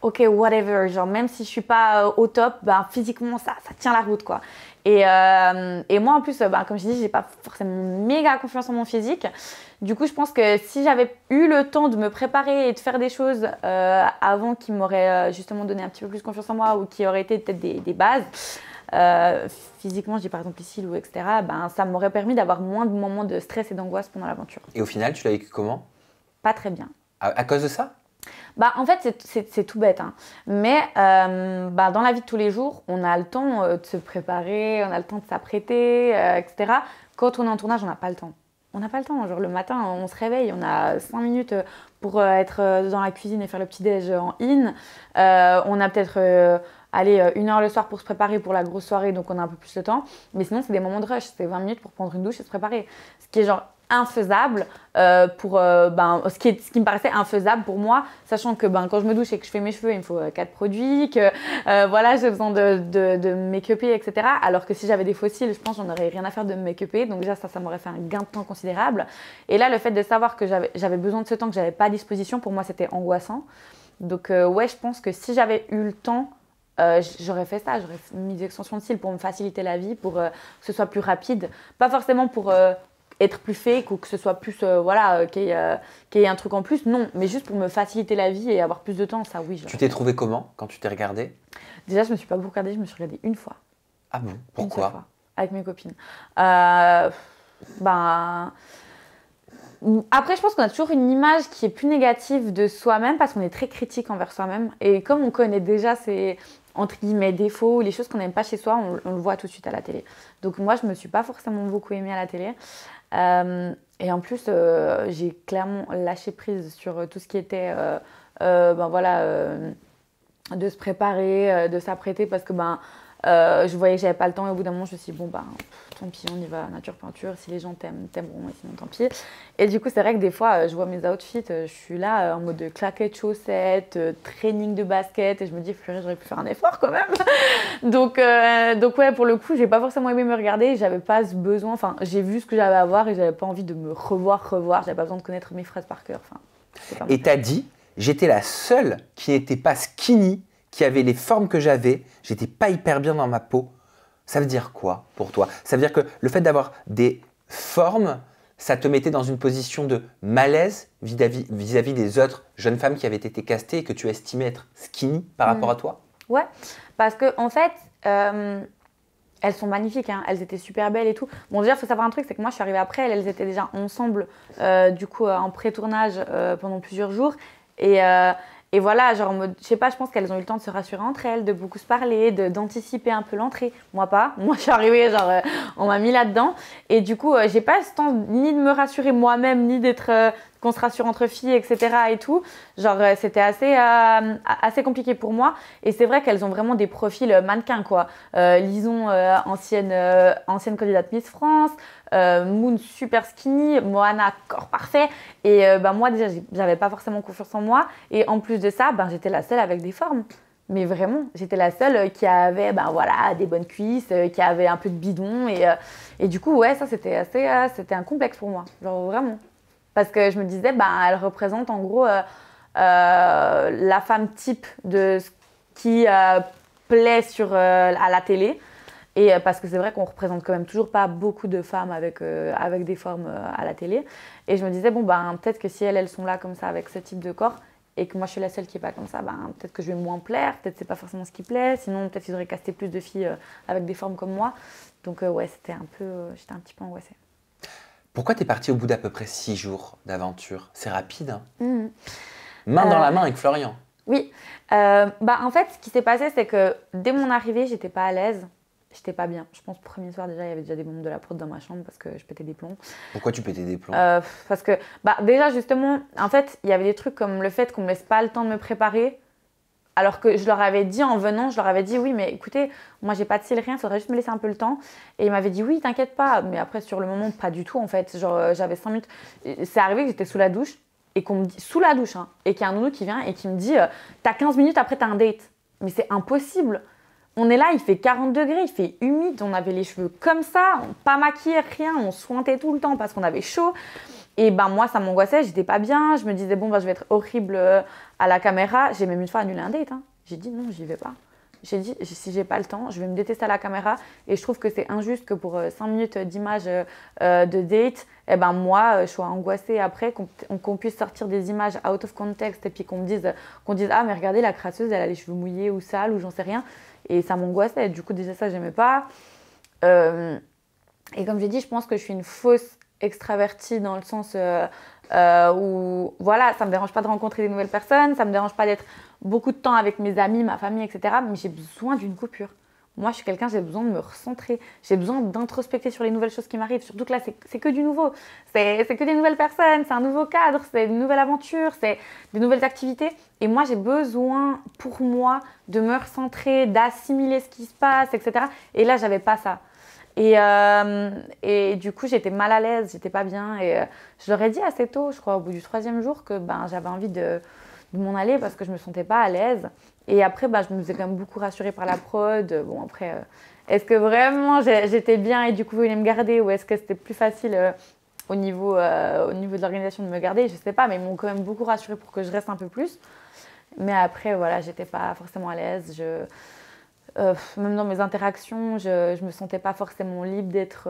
ok, whatever, genre même si je suis pas au top, physiquement ça tient la route quoi. Et moi en plus, comme je dis, j'ai pas forcément méga confiance en mon physique. Du coup, je pense que si j'avais eu le temps de me préparer et de faire des choses avant qui m'auraient justement donné un petit peu plus confiance en moi ou qui auraient été peut-être des bases, physiquement, je dis par exemple les cils ou etc., ça m'aurait permis d'avoir moins de moments de stress et d'angoisse pendant l'aventure.
Et au final, tu l'as vécu comment?
Pas très bien.
À cause de ça?
En fait, c'est tout bête, hein. Mais dans la vie de tous les jours, on a le temps de se préparer, on a le temps de s'apprêter, etc. Quand on est en tournage, on n'a pas le temps. On n'a pas le temps. Genre le matin, on se réveille, on a 5 minutes pour être dans la cuisine et faire le petit-déj en in. On a peut-être 1 heure le soir pour se préparer pour la grosse soirée, donc on a un peu plus de temps. Mais sinon, c'est des moments de rush. C'est 20 minutes pour prendre une douche et se préparer. Ce qui est genre infaisable ce qui me paraissait infaisable pour moi, sachant que quand je me douche et que je fais mes cheveux, il me faut 4 produits, que j'ai besoin de me make-upper, etc. Alors que si j'avais des fossiles, je pense que j'en aurais rien à faire de me make-upper, donc déjà ça m'aurait fait un gain de temps considérable. Et là, le fait de savoir que j'avais besoin de ce temps que j'avais pas à disposition, pour moi c'était angoissant. Donc je pense que si j'avais eu le temps, j'aurais fait ça, j'aurais mis des extensions de cils pour me faciliter la vie, pour que ce soit plus rapide, pas forcément pour être plus fake ou que ce soit plus, qu'il y ait un truc en plus, non, mais juste pour me faciliter la vie et avoir plus de temps, ça oui.
Tu t'es trouvé comment quand tu t'es regardée?
Déjà, je me suis pas beaucoup regardée, je me suis regardée une fois.
Ah bon? Pourquoi?
Une seule fois, avec mes copines. Après, je pense qu'on a toujours une image qui est plus négative de soi-même parce qu'on est très critique envers soi-même. Et comme on connaît déjà ces, entre guillemets, défauts, les choses qu'on n'aime pas chez soi, on le voit tout de suite à la télé. Donc moi, je me suis pas forcément beaucoup aimée à la télé. Et en plus, j'ai clairement lâché prise sur tout ce qui était de se préparer, de s'apprêter parce que je voyais que j'avais pas le temps et au bout d'un moment je me suis dit tant pis, on y va, nature peinture, si les gens t'aimeront et sinon tant pis. Et du coup c'est vrai que des fois je vois mes outfits, je suis là en mode claquettes, chaussettes, training de basket et je me dis purée, j'aurais pu faire un effort quand même. donc ouais, pour le coup j'ai pas forcément aimé me regarder, j'avais pas ce besoin, enfin j'ai vu ce que j'avais à voir et j'avais pas envie de me revoir, j'avais pas besoin de connaître mes phrases par cœur.
Et t'as dit, j'étais la seule qui n'était pas skinny, qui avait les formes que j'avais, j'étais pas hyper bien dans ma peau. Ça veut dire quoi pour toi? Ça veut dire que le fait d'avoir des formes, ça te mettait dans une position de malaise vis-à-vis des autres jeunes femmes qui avaient été castées et que tu estimais être skinny par rapport à toi?
Ouais, parce que en fait, elles sont magnifiques, hein. Elles étaient super belles et tout. Bon, déjà, il faut savoir un truc, c'est que moi, je suis arrivée après, elles étaient déjà ensemble, en pré-tournage pendant plusieurs jours. Et voilà, genre en mode, je sais pas, je pense qu'elles ont eu le temps de se rassurer entre elles, de beaucoup se parler, d'anticiper un peu l'entrée. Moi pas, moi je suis arrivée, on m'a mis là-dedans. Et du coup, j'ai pas ce temps ni de me rassurer moi-même, ni d'être qu'on se rassure entre filles, etc. et tout. Genre, c'était assez compliqué pour moi. Et c'est vrai qu'elles ont vraiment des profils mannequins, quoi. Lison, ancienne candidate Miss France. Moon, super skinny. Moana, corps parfait. Et moi, déjà, j'avais pas forcément confiance en moi. Et en plus de ça, j'étais la seule avec des formes. Mais vraiment, j'étais la seule qui avait des bonnes cuisses, qui avait un peu de bidon. Et du coup, ouais, ça, c'était un complexe pour moi. Genre, vraiment. Parce que je me disais, elle représente en gros la femme type de ce qui plaît à la télé. Et parce que c'est vrai qu'on représente quand même toujours pas beaucoup de femmes avec des formes à la télé. Et je me disais, peut-être que si elles sont là comme ça avec ce type de corps, et que moi je suis la seule qui n'est pas comme ça, peut-être que je vais moins plaire, peut-être que c'est pas forcément ce qui plaît, sinon peut-être qu'ils auraient casté plus de filles avec des formes comme moi. Donc ouais, j'étais un petit peu angoissée.
Pourquoi tu es partie au bout d'à peu près 6 jours d'aventure? C'est rapide, hein? Main dans la main avec Florian.
Oui. En fait, ce qui s'est passé, c'est que dès mon arrivée, j'étais pas à l'aise. J'étais pas bien. Je pense premier soir déjà, il y avait déjà des membres de la prod dans ma chambre parce que je pétais des plombs.
Pourquoi tu pétais des plombs?
Parce que déjà justement, en fait, il y avait des trucs comme le fait qu'on me laisse pas le temps de me préparer. Alors que je leur avais dit en venant, je leur avais dit oui, mais écoutez, moi j'ai pas de cils, rien, il faudrait juste me laisser un peu le temps. Et ils m'avaient dit oui, t'inquiète pas. Mais après, sur le moment, pas du tout en fait. Genre, j'avais 5 minutes. C'est arrivé que j'étais sous la douche et qu'on me dit, sous la douche, hein, et qu'il y a un nounou qui vient et qui me dit t'as 15 minutes après, t'as un date. Mais c'est impossible. On est là, il fait 40 degrés, il fait humide, on avait les cheveux comme ça, pas maquillés, rien, on sointait tout le temps parce qu'on avait chaud. Et moi, ça m'angoissait, j'étais pas bien, je me disais, je vais être horrible à la caméra. J'ai même une fois annulé un date, hein. J'ai dit non, j'y vais pas. J'ai dit, si j'ai pas le temps, je vais me détester à la caméra. Et je trouve que c'est injuste que pour 5 minutes d'image de date, moi, je sois angoissée après, qu'on puisse sortir des images out of context et puis qu'on dise, ah, mais regardez, la crasseuse, elle a les cheveux mouillés ou sales ou j'en sais rien. Et ça m'angoissait. Du coup, déjà, ça, j'aimais pas. Et comme j'ai dit, je pense que je suis une fausse extravertie dans le sens où, voilà, ça me dérange pas de rencontrer des nouvelles personnes, ça me dérange pas d'être beaucoup de temps avec mes amis, ma famille, etc. Mais j'ai besoin d'une coupure. Moi, je suis quelqu'un, j'ai besoin de me recentrer. J'ai besoin d'introspecter sur les nouvelles choses qui m'arrivent. Surtout que là, c'est que du nouveau. C'est que des nouvelles personnes, c'est un nouveau cadre, c'est une nouvelle aventure, c'est des nouvelles activités. Et moi, j'ai besoin, pour moi, de me recentrer, d'assimiler ce qui se passe, etc. Et là, j'avais pas ça. Et du coup, j'étais mal à l'aise, j'étais pas bien. Et je leur ai dit assez tôt, je crois, au bout du 3e jour, que j'avais envie de m'en aller parce que je me sentais pas à l'aise. Et après, je me faisais quand même beaucoup rassurer par la prod. Bon, après, est-ce que vraiment j'étais bien et du coup, ils voulaient me garder ou est-ce que c'était plus facile au niveau de l'organisation de me garder? Je sais pas, mais ils m'ont quand même beaucoup rassurée pour que je reste un peu plus. Mais après, voilà, j'étais pas forcément à l'aise. Même dans mes interactions, je me sentais pas forcément libre d'être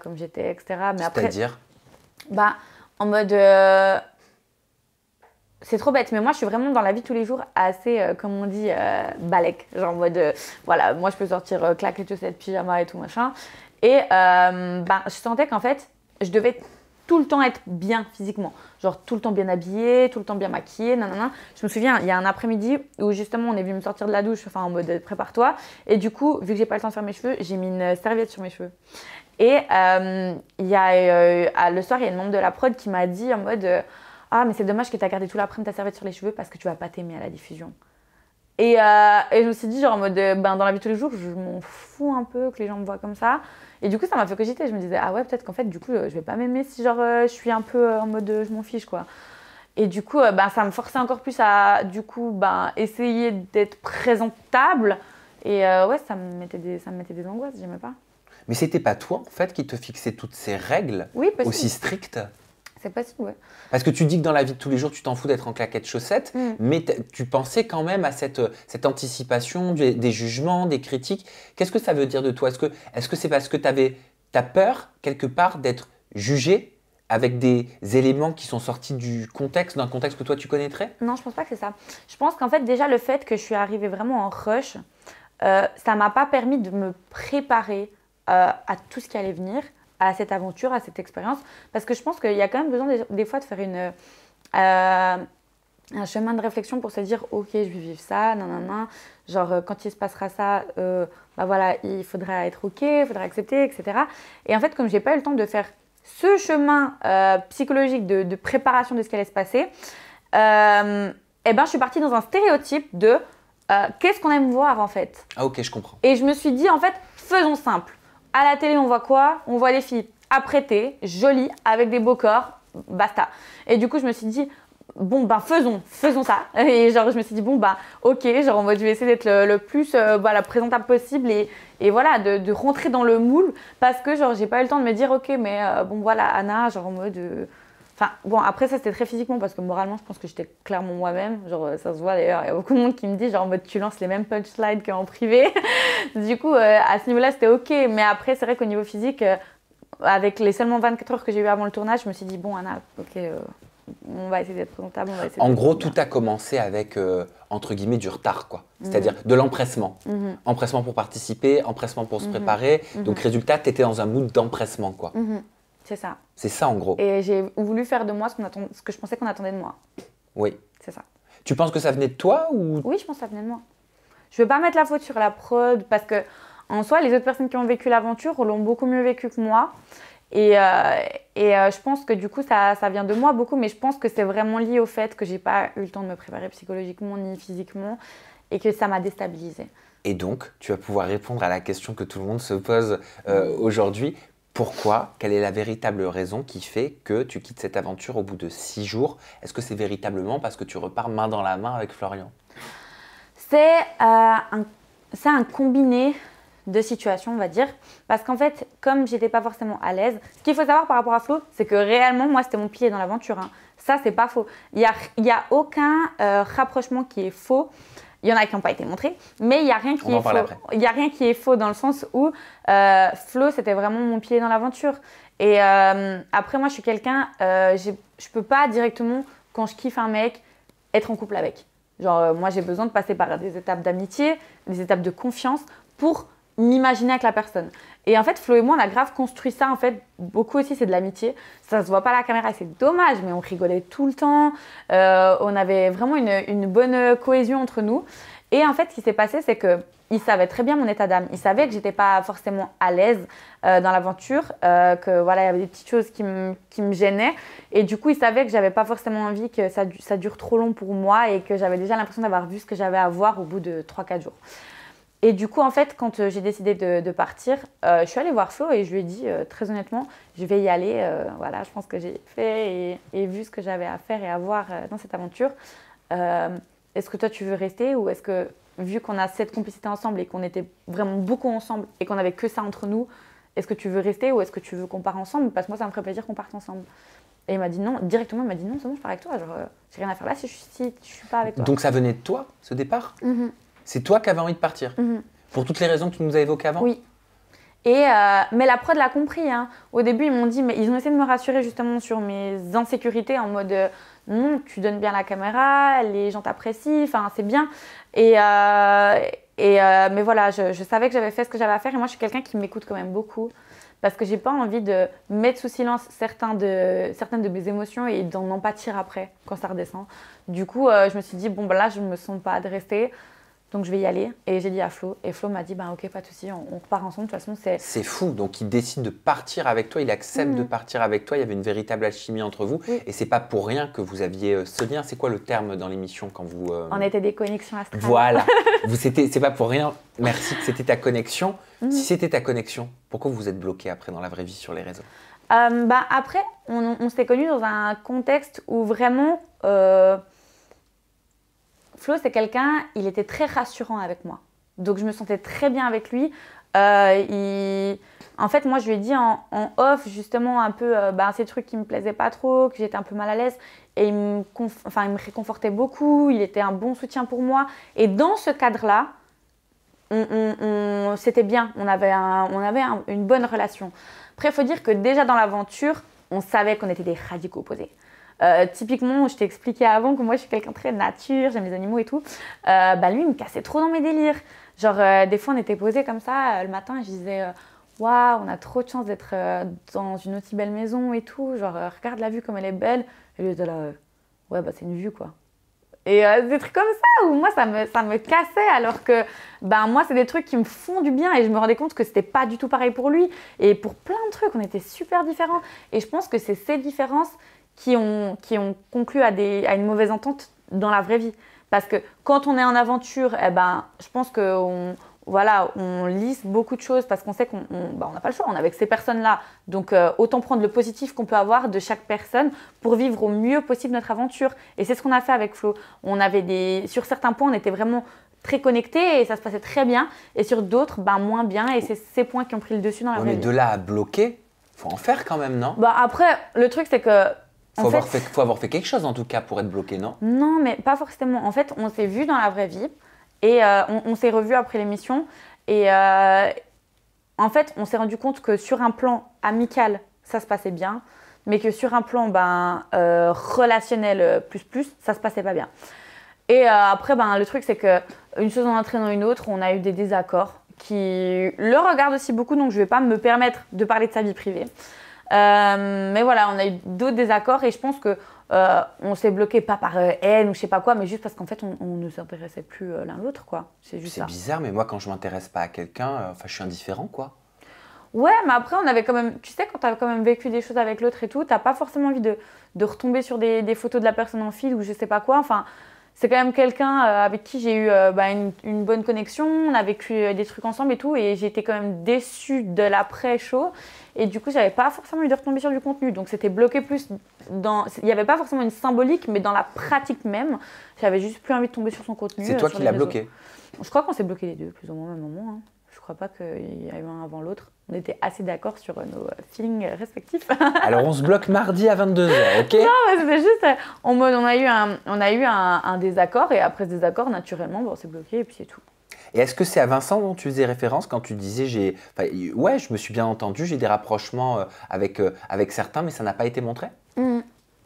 comme j'étais, etc. Mais après,
c'est-à-dire
en mode... c'est trop bête, mais moi je suis vraiment dans la vie de tous les jours assez, comme on dit, balèque. Genre en mode, voilà, moi je peux sortir claquettes, chaussettes, pyjama et tout machin. Et je sentais qu'en fait, je devais tout le temps être bien physiquement. Genre tout le temps bien habillée, tout le temps bien maquillée, nanana. Je me souviens, il y a un après-midi où justement on est venu me sortir de la douche, en mode prépare-toi. Et du coup, vu que j'ai pas le temps de faire mes cheveux, j'ai mis une serviette sur mes cheveux. Et il y a le soir, il y a une membre de la prod qui m'a dit en mode... ah, mais c'est dommage que tu as gardé tout l'après-midi ta serviette sur les cheveux parce que tu vas pas t'aimer à la diffusion. Et je me suis dit, genre en mode, dans la vie de tous les jours, je m'en fous un peu que les gens me voient comme ça. Et du coup, ça m'a fait cogiter. Je me disais, ah ouais, peut-être qu'en fait, du coup, je vais pas m'aimer si genre je suis un peu en mode, je m'en fiche, quoi. Et du coup, ça me forçait encore plus à, du coup, essayer d'être présentable. Et ouais, ça me mettait des angoisses, j'aimais pas.
Mais c'était pas toi, en fait, qui te fixait toutes ces règles aussi strictes?
C'est possible, ouais.
Parce que tu dis que dans la vie de tous les jours, tu t'en fous d'être en claquettes chaussettes, mais tu pensais quand même à cette anticipation des jugements, des critiques. Qu'est-ce que ça veut dire de toi? Est-ce que c'est parce que tu as peur, quelque part, d'être jugé avec des éléments qui sont sortis du contexte, d'un contexte que toi tu connaîtrais?
Non, je pense pas que c'est ça. Je pense qu'en fait, déjà, le fait que je suis arrivée vraiment en rush, ça m'a pas permis de me préparer à tout ce qui allait venir, à cette aventure, à cette expérience. Parce que je pense qu'il y a quand même besoin des fois de faire un chemin de réflexion pour se dire « Ok, je vais vivre ça, nanana. » Genre, quand il se passera ça, voilà, il faudra être OK, il faudra accepter, etc. Et en fait, comme j'ai pas eu le temps de faire ce chemin psychologique de préparation de ce qui allait se passer, eh ben, je suis partie dans un stéréotype de qu'est-ce qu'on aime voir en fait.
Ah ok, je comprends.
Et je me suis dit en fait, faisons simple. À la télé, on voit quoi? On voit des filles apprêtées, jolies, avec des beaux corps, basta. Et du coup, je me suis dit, bon, ben faisons ça. Et genre, je me suis dit, bon, bah, ok, genre, en mode, je vais essayer d'être le plus voilà, présentable possible et voilà, de rentrer dans le moule parce que, genre, j'ai pas eu le temps de me dire, ok, mais bon, voilà, Anna, genre, en mode. Enfin, bon, après, ça, c'était très physiquement parce que moralement, je pense que j'étais clairement moi-même. Genre, ça se voit d'ailleurs, il y a beaucoup de monde qui me dit, genre, en mode, tu lances les mêmes punchlines qu'en privé. Du coup, à ce niveau-là, c'était ok. Mais après, c'est vrai qu'au niveau physique, avec les seulement 24 heures que j'ai eu avant le tournage, je me suis dit, bon, Anna, ok. On va essayer d'être présentable.
En gros, tout a commencé avec, entre guillemets, du retard, quoi. C'est-à-dire de l'empressement. Empressement pour participer, empressement pour se préparer. Donc, résultat, tu étais dans un mood d'empressement, quoi.
C'est ça.
C'est ça, en gros.
Et j'ai voulu faire de moi ce que je pensais qu'on attendait de moi.
Oui.
C'est ça.
Tu penses que ça venait de toi ou...
Oui, je pense que ça venait de moi. Je ne veux pas mettre la faute sur la prod parce que, en soi, les autres personnes qui ont vécu l'aventure l'ont beaucoup mieux vécu que moi. Et je pense que du coup, ça vient de moi beaucoup, mais je pense que c'est vraiment lié au fait que j'ai pas eu le temps de me préparer psychologiquement ni physiquement et que ça m'a déstabilisée.
Et donc, tu vas pouvoir répondre à la question que tout le monde se pose aujourd'hui. Pourquoi? Quelle est la véritable raison qui fait que tu quittes cette aventure au bout de 6 jours? Est-ce que c'est véritablement parce que tu repars main dans la main avec Florian?
C'est un combiné de situations, on va dire. Parce qu'en fait, comme j'étais pas forcément à l'aise, ce qu'il faut savoir par rapport à Flo, c'est que réellement, moi, c'était mon pied dans l'aventure. Hein. Ça, c'est pas faux. Il y a aucun rapprochement qui est faux. Il y en a qui n'ont pas été montrés, mais il n'y a rien qui est faux. Il n'y a rien qui est faux dans le sens où Flo, c'était vraiment mon pied dans l'aventure. Et après, moi, je suis quelqu'un, je ne peux pas directement, quand je kiffe un mec, être en couple avec. Genre, moi, j'ai besoin de passer par des étapes d'amitié, des étapes de confiance pour m'imaginer avec la personne. Et en fait, Flo et moi, on a grave construit ça. En fait, beaucoup aussi, c'est de l'amitié. Ça se voit pas à la caméra et c'est dommage, mais on rigolait tout le temps. On avait vraiment une bonne cohésion entre nous. Et en fait, ce qui s'est passé, c'est qu'il savait très bien mon état d'âme. Il savait que j'étais pas forcément à l'aise dans l'aventure, que voilà, il y avait des petites choses qui me gênaient. Et du coup, il savait que j'avais pas forcément envie que ça dure trop long pour moi et que j'avais déjà l'impression d'avoir vu ce que j'avais à voir au bout de 3-4 jours. Et du coup, en fait, quand j'ai décidé de partir, je suis allée voir Flo et je lui ai dit, très honnêtement, je vais y aller. Voilà, je pense que j'ai fait et vu ce que j'avais à faire et à voir dans cette aventure. Est-ce que toi, tu veux rester ou est-ce que, vu qu'on a cette complicité ensemble et qu'on était vraiment beaucoup ensemble et qu'on n'avait que ça entre nous, est-ce que tu veux rester ou est-ce que tu veux qu'on parte ensemble? Parce que moi, ça me ferait plaisir qu'on parte ensemble. Et il m'a dit non, directement, il m'a dit non, c'est bon, je pars avec toi. Genre, j'ai rien à faire là si je suis pas avec toi.
Donc ça venait de toi, ce départ? C'est toi qui avais envie de partir? Pour toutes les raisons que tu nous as évoquées avant?
Oui. Et mais la prod l'a compris. Hein. Au début, ils m'ont dit, mais ils ont essayé de me rassurer justement sur mes insécurités en mode non, tu donnes bien la caméra, les gens t'apprécient, enfin c'est bien. Mais voilà, je savais que j'avais fait ce que j'avais à faire et moi je suis quelqu'un qui m'écoute quand même beaucoup parce que j'ai pas envie de mettre sous silence certaines de mes émotions et d'en en pâtir après quand ça redescend. Du coup, je me suis dit bon bah là je me sens pas de rester. Donc je vais y aller et j'ai dit à Flo et Flo m'a dit bah ok pas de souci on repart ensemble de toute façon
c'est fou. Donc il décide de partir avec toi, il accepte de partir avec toi, il y avait une véritable alchimie entre vous et c'est pas pour rien que vous aviez ce lien. C'est quoi le terme dans l'émission quand vous
on était des connexions astrales.
Voilà. C'est pas pour rien. Merci que c'était ta connexion. Si c'était ta connexion, pourquoi vous êtes bloqué après dans la vraie vie sur les réseaux?
Après on s'est connus dans un contexte où vraiment Flo, c'est quelqu'un, il était très rassurant avec moi. Donc, je me sentais très bien avec lui. En fait, moi, je lui ai dit en off, justement, un peu ces trucs qui ne me plaisaient pas trop, que j'étais un peu mal à l'aise. Et il me réconfortait beaucoup. Il était un bon soutien pour moi. Et dans ce cadre-là, c'était bien. On avait une bonne relation. Après, il faut dire que déjà dans l'aventure, on savait qu'on était des radicaux opposés. Typiquement, je t'ai expliqué avant que moi je suis quelqu'un de très nature, j'aime les animaux et tout. Lui, il me cassait trop dans mes délires. Genre, des fois, on était posés comme ça le matin et je disais waouh, on a trop de chance d'être dans une aussi belle maison et tout. Genre, regarde la vue comme elle est belle. Et lui, il était là, ouais, c'est une vue quoi. Et des trucs comme ça, où moi, ça me cassait, alors que moi, c'est des trucs qui me font du bien et je me rendais compte que c'était pas du tout pareil pour lui. Et pour plein de trucs, on était super différents. Et je pense que c'est ces différences qui ont conclu à une mauvaise entente dans la vraie vie. Parce que quand on est en aventure, je pense qu'on lisse beaucoup de choses parce qu'on sait qu'on n'a pas le choix, on est avec ces personnes-là. Donc, autant prendre le positif qu'on peut avoir de chaque personne pour vivre au mieux possible notre aventure. Et c'est ce qu'on a fait avec Flo. Sur certains points, on était vraiment très connectés et ça se passait très bien. Et sur d'autres, moins bien. Et c'est ces points qui ont pris le dessus dans la vraie vie.
Mais de là à bloquer, faut en faire quand même, non?
Après, le truc, c'est que
faut avoir fait quelque chose en tout cas pour être bloqué, non?
Non, mais pas forcément. En fait, on s'est vus dans la vraie vie et on s'est revus après l'émission. Et en fait, on s'est rendu compte que sur un plan amical, ça se passait bien, mais que sur un plan relationnel plus, ça se passait pas bien. Et après, le truc, c'est que une chose en entraînant une autre, on a eu des désaccords qui le regardent aussi beaucoup, donc je vais pas me permettre de parler de sa vie privée. Mais voilà, on a eu d'autres désaccords et je pense que on s'est bloqué pas par haine ou je sais pas quoi, mais juste parce qu'en fait on ne s'intéressait plus l'un l'autre, quoi. C'est juste ça.
C'est bizarre, mais moi quand je m'intéresse pas à quelqu'un, je suis indifférent, quoi.
Ouais, mais après on avait quand même, tu sais, quand t'as quand même vécu des choses avec l'autre et tout, t'as pas forcément envie de retomber sur des photos de la personne en fil ou je sais pas quoi. Enfin, c'est quand même quelqu'un avec qui j'ai eu une bonne connexion, on a vécu des trucs ensemble et tout, et j'ai été quand même déçue de l'après-show. Et du coup, j'avais pas forcément envie de retomber sur du contenu. Donc c'était bloqué plus dans... Il n'y avait pas forcément une symbolique, mais dans la pratique même, j'avais juste plus envie de tomber sur son contenu.
C'est toi qui l'as bloqué?
Je crois qu'on s'est bloqué les deux, plus ou moins au même moment. Hein. Je crois pas qu'il y a eu un avant l'autre. On était assez d'accord sur nos feelings respectifs.
Alors on se bloque mardi à 22h, ok?
Non, mais c'était juste en mode on a eu un désaccord et après ce désaccord, naturellement, on s'est bloqué et puis c'est tout.
Et est-ce que c'est à Vincent dont tu faisais référence quand tu disais je me suis bien entendu, j'ai des rapprochements avec certains, mais ça n'a pas été montré?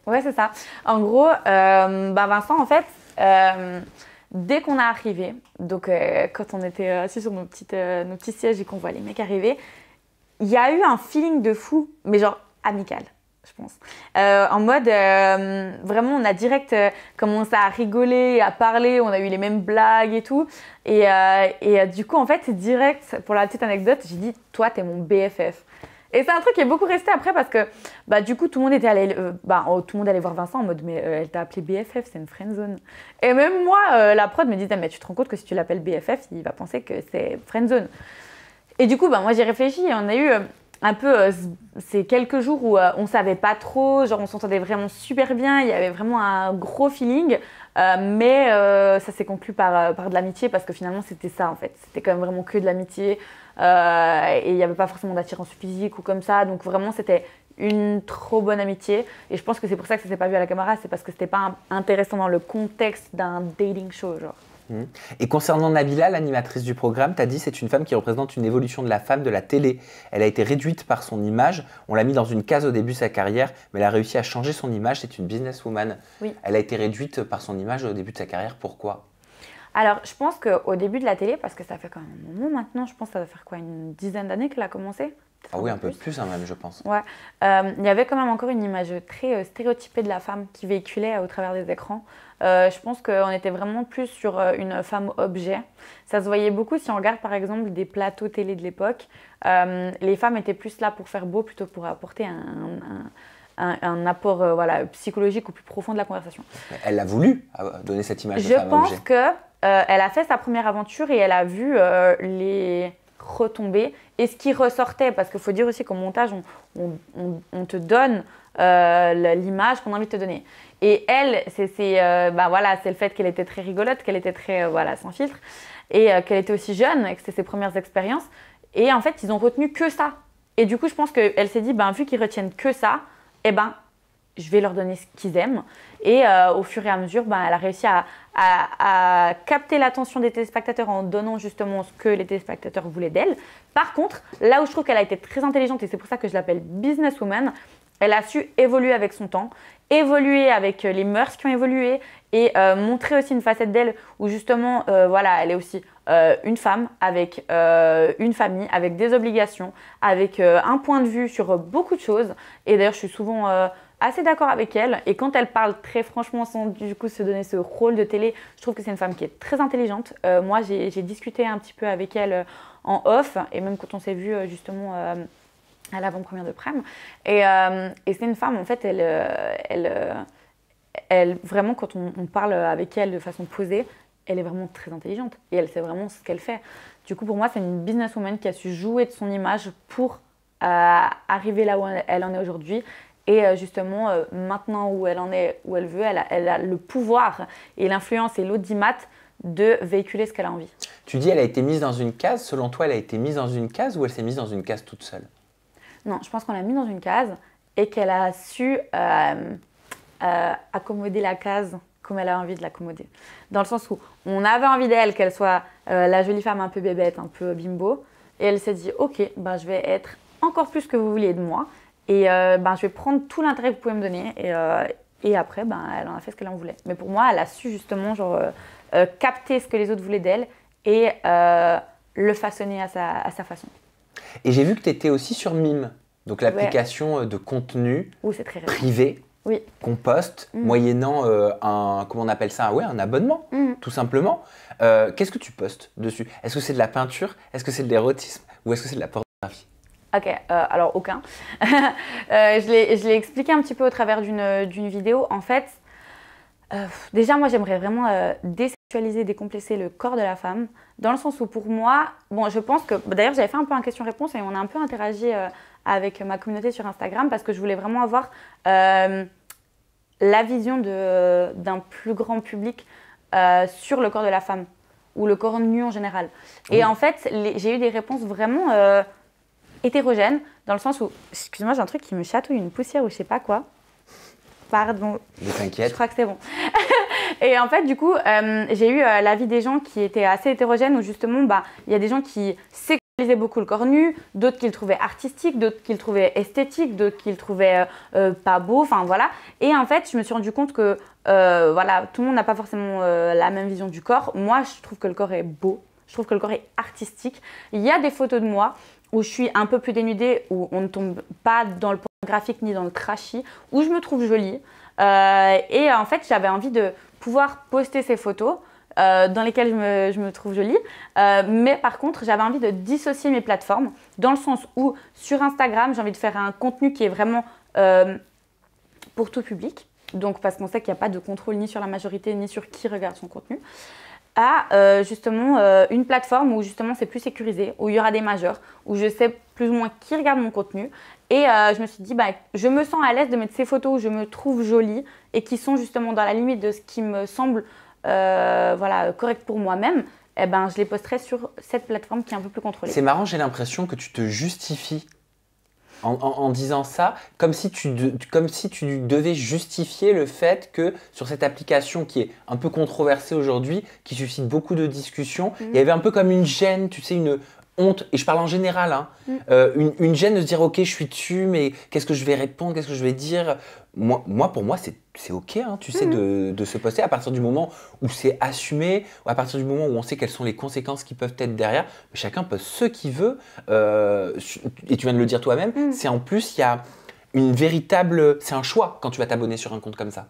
Ouais, c'est ça. En gros, Vincent, en fait, dès qu'on est arrivé, donc quand on était assis sur nos petits sièges et qu'on voit les mecs arriver, il y a eu un feeling de fou, mais genre amical, je pense. En mode, vraiment, on a direct commencé à rigoler, à parler, on a eu les mêmes blagues et tout. Et du coup, en fait, direct, pour la petite anecdote, j'ai dit, toi, t'es mon BFF. Et c'est un truc qui est beaucoup resté après parce que du coup tout le monde était allé tout le monde allait voir Vincent en mode mais elle t'a appelé BFF, c'est une friendzone. Et même moi la prod me disait mais tu te rends compte que si tu l'appelles BFF, il va penser que c'est friendzone. Et du coup moi j'ai réfléchi et on a eu un peu ces quelques jours où on savait pas trop, genre on s'entendait vraiment super bien, il y avait vraiment un gros feeling. Mais ça s'est conclu par de l'amitié parce que finalement c'était ça en fait, c'était quand même vraiment que de l'amitié et il n'y avait pas forcément d'attirance physique ou comme ça, donc vraiment c'était une trop bonne amitié et je pense que c'est pour ça que ça s'est pas vu à la caméra, c'est parce que c'était pas intéressant dans le contexte d'un dating show genre.
Et concernant Nabila, l'animatrice du programme, tu as dit c'est une femme qui représente une évolution de la femme de la télé. Elle a été réduite par son image, on l'a mis dans une case au début de sa carrière, mais elle a réussi à changer son image, c'est une businesswoman.
Oui.
Elle a été réduite par son image au début de sa carrière, pourquoi?
Alors, je pense qu'au début de la télé, parce que ça fait quand même un moment maintenant, je pense que ça va faire quoi, une dizaine d'années qu'elle a commencé?
Ah oui, un peu plus même, je pense.
Ouais. Il y avait quand même encore une image très stéréotypée de la femme qui véhiculait au travers des écrans. Je pense qu'on était vraiment plus sur une femme objet. Ça se voyait beaucoup si on regarde par exemple des plateaux télé de l'époque. Les femmes étaient plus là pour faire beau plutôt pour apporter un apport psychologique au plus profond de la conversation.
Elle a voulu donner cette image de femme objet.
Je pense qu'elle a fait sa première aventure et elle a vu les retombées et ce qui ressortait, parce qu'il faut dire aussi qu'au montage on te donne l'image qu'on a envie de te donner. Et elle, c'est le fait qu'elle était très rigolote, qu'elle était très sans filtre et qu'elle était aussi jeune et que c'était ses premières expériences. Et en fait, ils ont retenu que ça. Et du coup, je pense qu'elle s'est dit, vu qu'ils retiennent que ça, je vais leur donner ce qu'ils aiment. Et au fur et à mesure, elle a réussi à capter l'attention des téléspectateurs en donnant justement ce que les téléspectateurs voulaient d'elle. Par contre, là où je trouve qu'elle a été très intelligente, et c'est pour ça que je l'appelle businesswoman, elle a su évoluer avec son temps, évoluer avec les mœurs qui ont évolué et montrer aussi une facette d'elle où justement, elle est aussi une femme avec une famille, avec des obligations, avec un point de vue sur beaucoup de choses. Et d'ailleurs, je suis souvent assez d'accord avec elle. Et quand elle parle très franchement, sans du coup se donner ce rôle de télé, je trouve que c'est une femme qui est très intelligente. Moi, j'ai discuté un petit peu avec elle en off, et même quand on s'est vu justement à l'avant-première de Prime. Et c'est une femme, en fait, elle vraiment, quand on parle avec elle de façon posée, elle est vraiment très intelligente. Et elle sait vraiment ce qu'elle fait. Du coup, pour moi, c'est une businesswoman qui a su jouer de son image pour arriver là où elle en est aujourd'hui. Et justement, maintenant où elle en est, où elle veut, elle a le pouvoir et l'influence et l'audimat de véhiculer ce qu'elle a envie.
Tu dis elle a été mise dans une case. Selon toi, elle a été mise dans une case ou elle s'est mise dans une case toute seule?
Non, je pense qu'on l'a mise dans une case et qu'elle a su accommoder la case comme elle a envie de l'accommoder. Dans le sens où on avait envie d'elle, qu'elle soit la jolie femme un peu bébête, un peu bimbo. Et elle s'est dit, ok, ben, je vais être encore plus que vous vouliez de moi. Et ben, je vais prendre tout l'intérêt que vous pouvez me donner. Et après, ben, elle en a fait ce qu'elle en voulait. Mais pour moi, elle a su justement capter ce que les autres voulaient d'elle et le façonner à sa façon.
Et j'ai vu que tu étais aussi sur Mime, donc l'application de contenu privé.
Oui.
Qu'on poste, moyennant comment on appelle ça, un abonnement, tout simplement. Qu'est-ce que tu postes dessus? Est-ce que c'est de la peinture? Est-ce que c'est de l'érotisme? Ou est-ce que c'est de la pornographie?
Ok, alors aucun. Je l'ai expliqué un petit peu au travers d'une vidéo. En fait, déjà, moi, j'aimerais vraiment désexualiser, décomplexer le corps de la femme, dans le sens où pour moi, bon, je pense que, d'ailleurs, j'avais fait un peu un question-réponse et on a un peu interagi avec ma communauté sur Instagram parce que je voulais vraiment avoir la vision d'un plus grand public sur le corps de la femme ou le corps nu en général. Oui. Et en fait, j'ai eu des réponses vraiment hétérogènes dans le sens où, excuse-moi, j'ai un truc qui me chatouille, une poussière ou je sais pas quoi. Pardon.
Ne t'inquiète.
Je crois que c'est bon. Et en fait, du coup, j'ai eu l'avis des gens qui étaient assez hétérogènes où justement, il y a des gens qui sexualisaient beaucoup le corps nu, d'autres qui le trouvaient artistique, d'autres qui le trouvaient esthétique, d'autres qui le trouvaient pas beau, enfin voilà. Et en fait, je me suis rendu compte que voilà, tout le monde n'a pas forcément la même vision du corps. Moi, je trouve que le corps est beau, je trouve que le corps est artistique. Il y a des photos de moi où je suis un peu plus dénudée, où on ne tombe pas dans le pornographique ni dans le trashy, où je me trouve jolie. Et en fait, j'avais envie de pouvoir poster ces photos dans lesquelles je me trouve jolie. Mais par contre, j'avais envie de dissocier mes plateformes, dans le sens où sur Instagram, j'ai envie de faire un contenu qui est vraiment pour tout public. Donc, parce qu'on sait qu'il n'y a pas de contrôle ni sur la majorité, ni sur qui regarde son contenu. À justement une plateforme où justement c'est plus sécurisé, où il y aura des majeurs, où je sais plus ou moins qui regarde mon contenu. Et je me suis dit, je me sens à l'aise de mettre ces photos où je me trouve jolie et qui sont justement dans la limite de ce qui me semble voilà, correct pour moi-même. Eh ben, je les posterai sur cette plateforme qui est un peu plus contrôlée.
C'est marrant, j'ai l'impression que tu te justifies en disant ça, comme si tu devais justifier le fait que sur cette application qui est un peu controversée aujourd'hui, qui suscite beaucoup de discussions, il y avait un peu comme une gêne, tu sais, une honte, et je parle en général, hein, une gêne de se dire ok, je suis dessus, mais qu'est-ce que je vais répondre, qu'est-ce que je vais dire? Pour moi, c'est ok, hein, tu sais, de se poster à partir du moment où c'est assumé, ou à partir du moment où on sait quelles sont les conséquences qui peuvent être derrière. Chacun poste ce qu'il veut, et tu viens de le dire toi-même, c'est en plus, il y a une véritable... C'est un choix quand tu vas t'abonner sur un compte comme ça.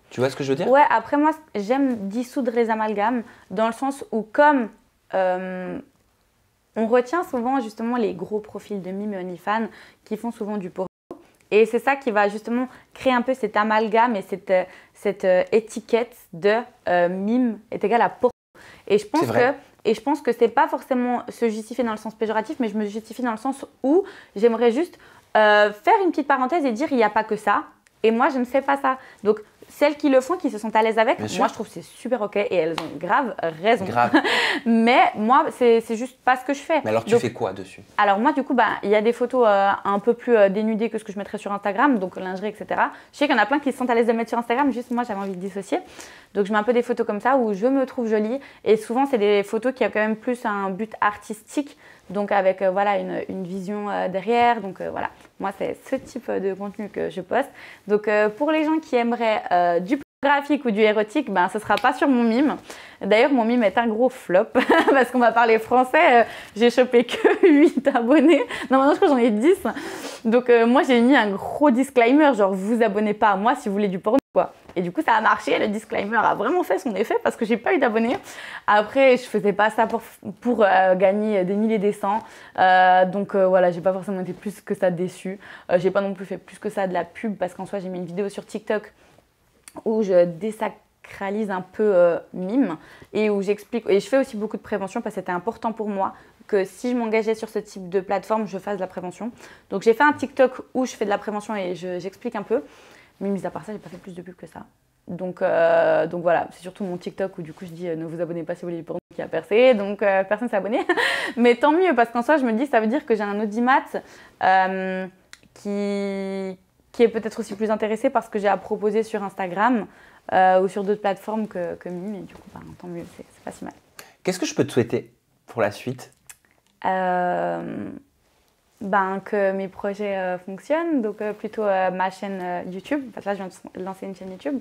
Tu vois ce que je veux dire?
Ouais, après moi, j'aime dissoudre les amalgames, dans le sens où comme... on retient souvent justement les gros profils de Mime et OnlyFans qui font souvent du porno. Et c'est ça qui va justement créer un peu cet amalgame et cette étiquette de Mime est égal à porno. Et je pense que c'est pas forcément se justifier dans le sens péjoratif, mais je me justifie dans le sens où j'aimerais juste faire une petite parenthèse et dire il n'y a pas que ça. Et moi, je ne fais pas ça. Donc, celles qui le font, qui se sentent à l'aise avec, moi, je trouve que c'est super OK et elles ont grave raison.
Grave.
Mais moi, c'est juste pas ce que je fais.
Mais alors, tu fais quoi dessus? Alors,
moi, du coup, il y a des photos un peu plus dénudées que ce que je mettrais sur Instagram, donc lingerie, etc. Je sais qu'il y en a plein qui se sentent à l'aise de mettre sur Instagram, juste moi, j'avais envie de dissocier. Donc, je mets un peu des photos comme ça où je me trouve jolie. Et souvent, c'est des photos qui ont quand même plus un but artistique. Donc avec voilà, une vision derrière. Donc voilà, moi c'est ce type de contenu que je poste. Donc pour les gens qui aimeraient du pornographique ou du érotique, ce ne sera pas sur mon Mime. D'ailleurs, mon Mime est un gros flop parce qu'on va parler français. J'ai chopé que 8 abonnés. Non, maintenant je crois que j'en ai 10. Donc moi j'ai mis un gros disclaimer, genre vous abonnez pas à moi si vous voulez du porno quoi. Et du coup ça a marché, le disclaimer a vraiment fait son effet parce que j'ai pas eu d'abonnés. Après je faisais pas ça pour gagner des milliers et des cents. Donc voilà, j'ai pas forcément été plus que ça déçue. J'ai pas non plus fait plus que ça de la pub parce qu'en soi j'ai mis une vidéo sur TikTok où je désacralise un peu mime et où j'explique, et je fais aussi beaucoup de prévention parce que c'était important pour moi que si je m'engageais sur ce type de plateforme, je fasse de la prévention. Donc j'ai fait un TikTok où je fais de la prévention et j'explique un peu, mais mis à part ça, j'ai pas fait plus de pub que ça. Donc voilà, c'est surtout mon TikTok où du coup je dis ne vous abonnez pas si vous voulez du porno qui a percé, donc personne s'est abonné. Mais tant mieux parce qu'en soi je me dis ça veut dire que j'ai un audimat qui est peut-être aussi plus intéressé par ce que j'ai à proposer sur Instagram ou sur d'autres plateformes que Mime, et du coup, bah, tant mieux, c'est pas si mal.
Qu'est-ce que je peux te souhaiter pour la suite?
Que mes projets fonctionnent, donc plutôt ma chaîne YouTube, parce que là je viens de lancer une chaîne YouTube,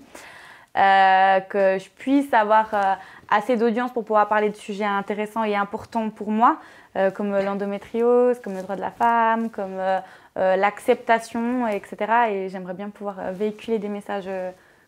que je puisse avoir assez d'audience pour pouvoir parler de sujets intéressants et importants pour moi, comme l'endométriose, comme le droit de la femme, comme l'acceptation, etc. Et j'aimerais bien pouvoir véhiculer des messages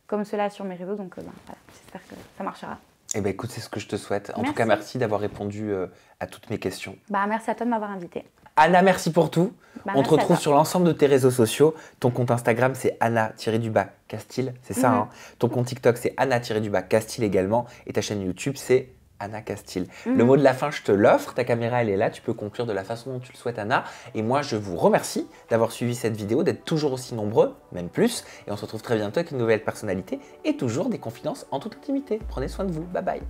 comme cela sur mes réseaux, donc voilà, j'espère que ça marchera.
Eh bien écoute, c'est ce que je te souhaite. En
Merci.
tout cas, merci d'avoir répondu à toutes mes questions.
Merci à toi de m'avoir invitée.
Anna, merci pour tout. On te retrouve
toi.
sur l'ensemble de tes réseaux sociaux. Ton compte Instagram, c'est Anna-Castille, c'est ça, hein. Ton compte TikTok, c'est Anna-Castille également. Et ta chaîne YouTube, c'est Anna Castille. Le mot de la fin, je te l'offre. Ta caméra, elle est là. Tu peux conclure de la façon dont tu le souhaites, Anna. Et moi, je vous remercie d'avoir suivi cette vidéo, d'être toujours aussi nombreux, même plus. Et on se retrouve très bientôt avec une nouvelle personnalité et toujours des confidences en toute intimité. Prenez soin de vous. Bye bye.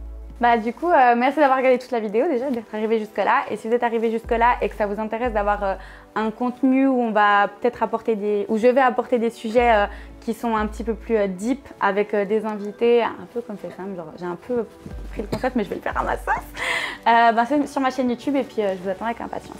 Du coup, merci d'avoir regardé toute la vidéo déjà, d'être arrivé jusque-là. Et si vous êtes arrivé jusque-là et que ça vous intéresse d'avoir un contenu où on va peut-être apporter où je vais apporter des sujets qui sont un petit peu plus deep avec des invités, un peu comme c'est simple, genre j'ai un peu pris le concept mais je vais le faire à ma sauce. C'est sur ma chaîne YouTube et puis je vous attends avec impatience.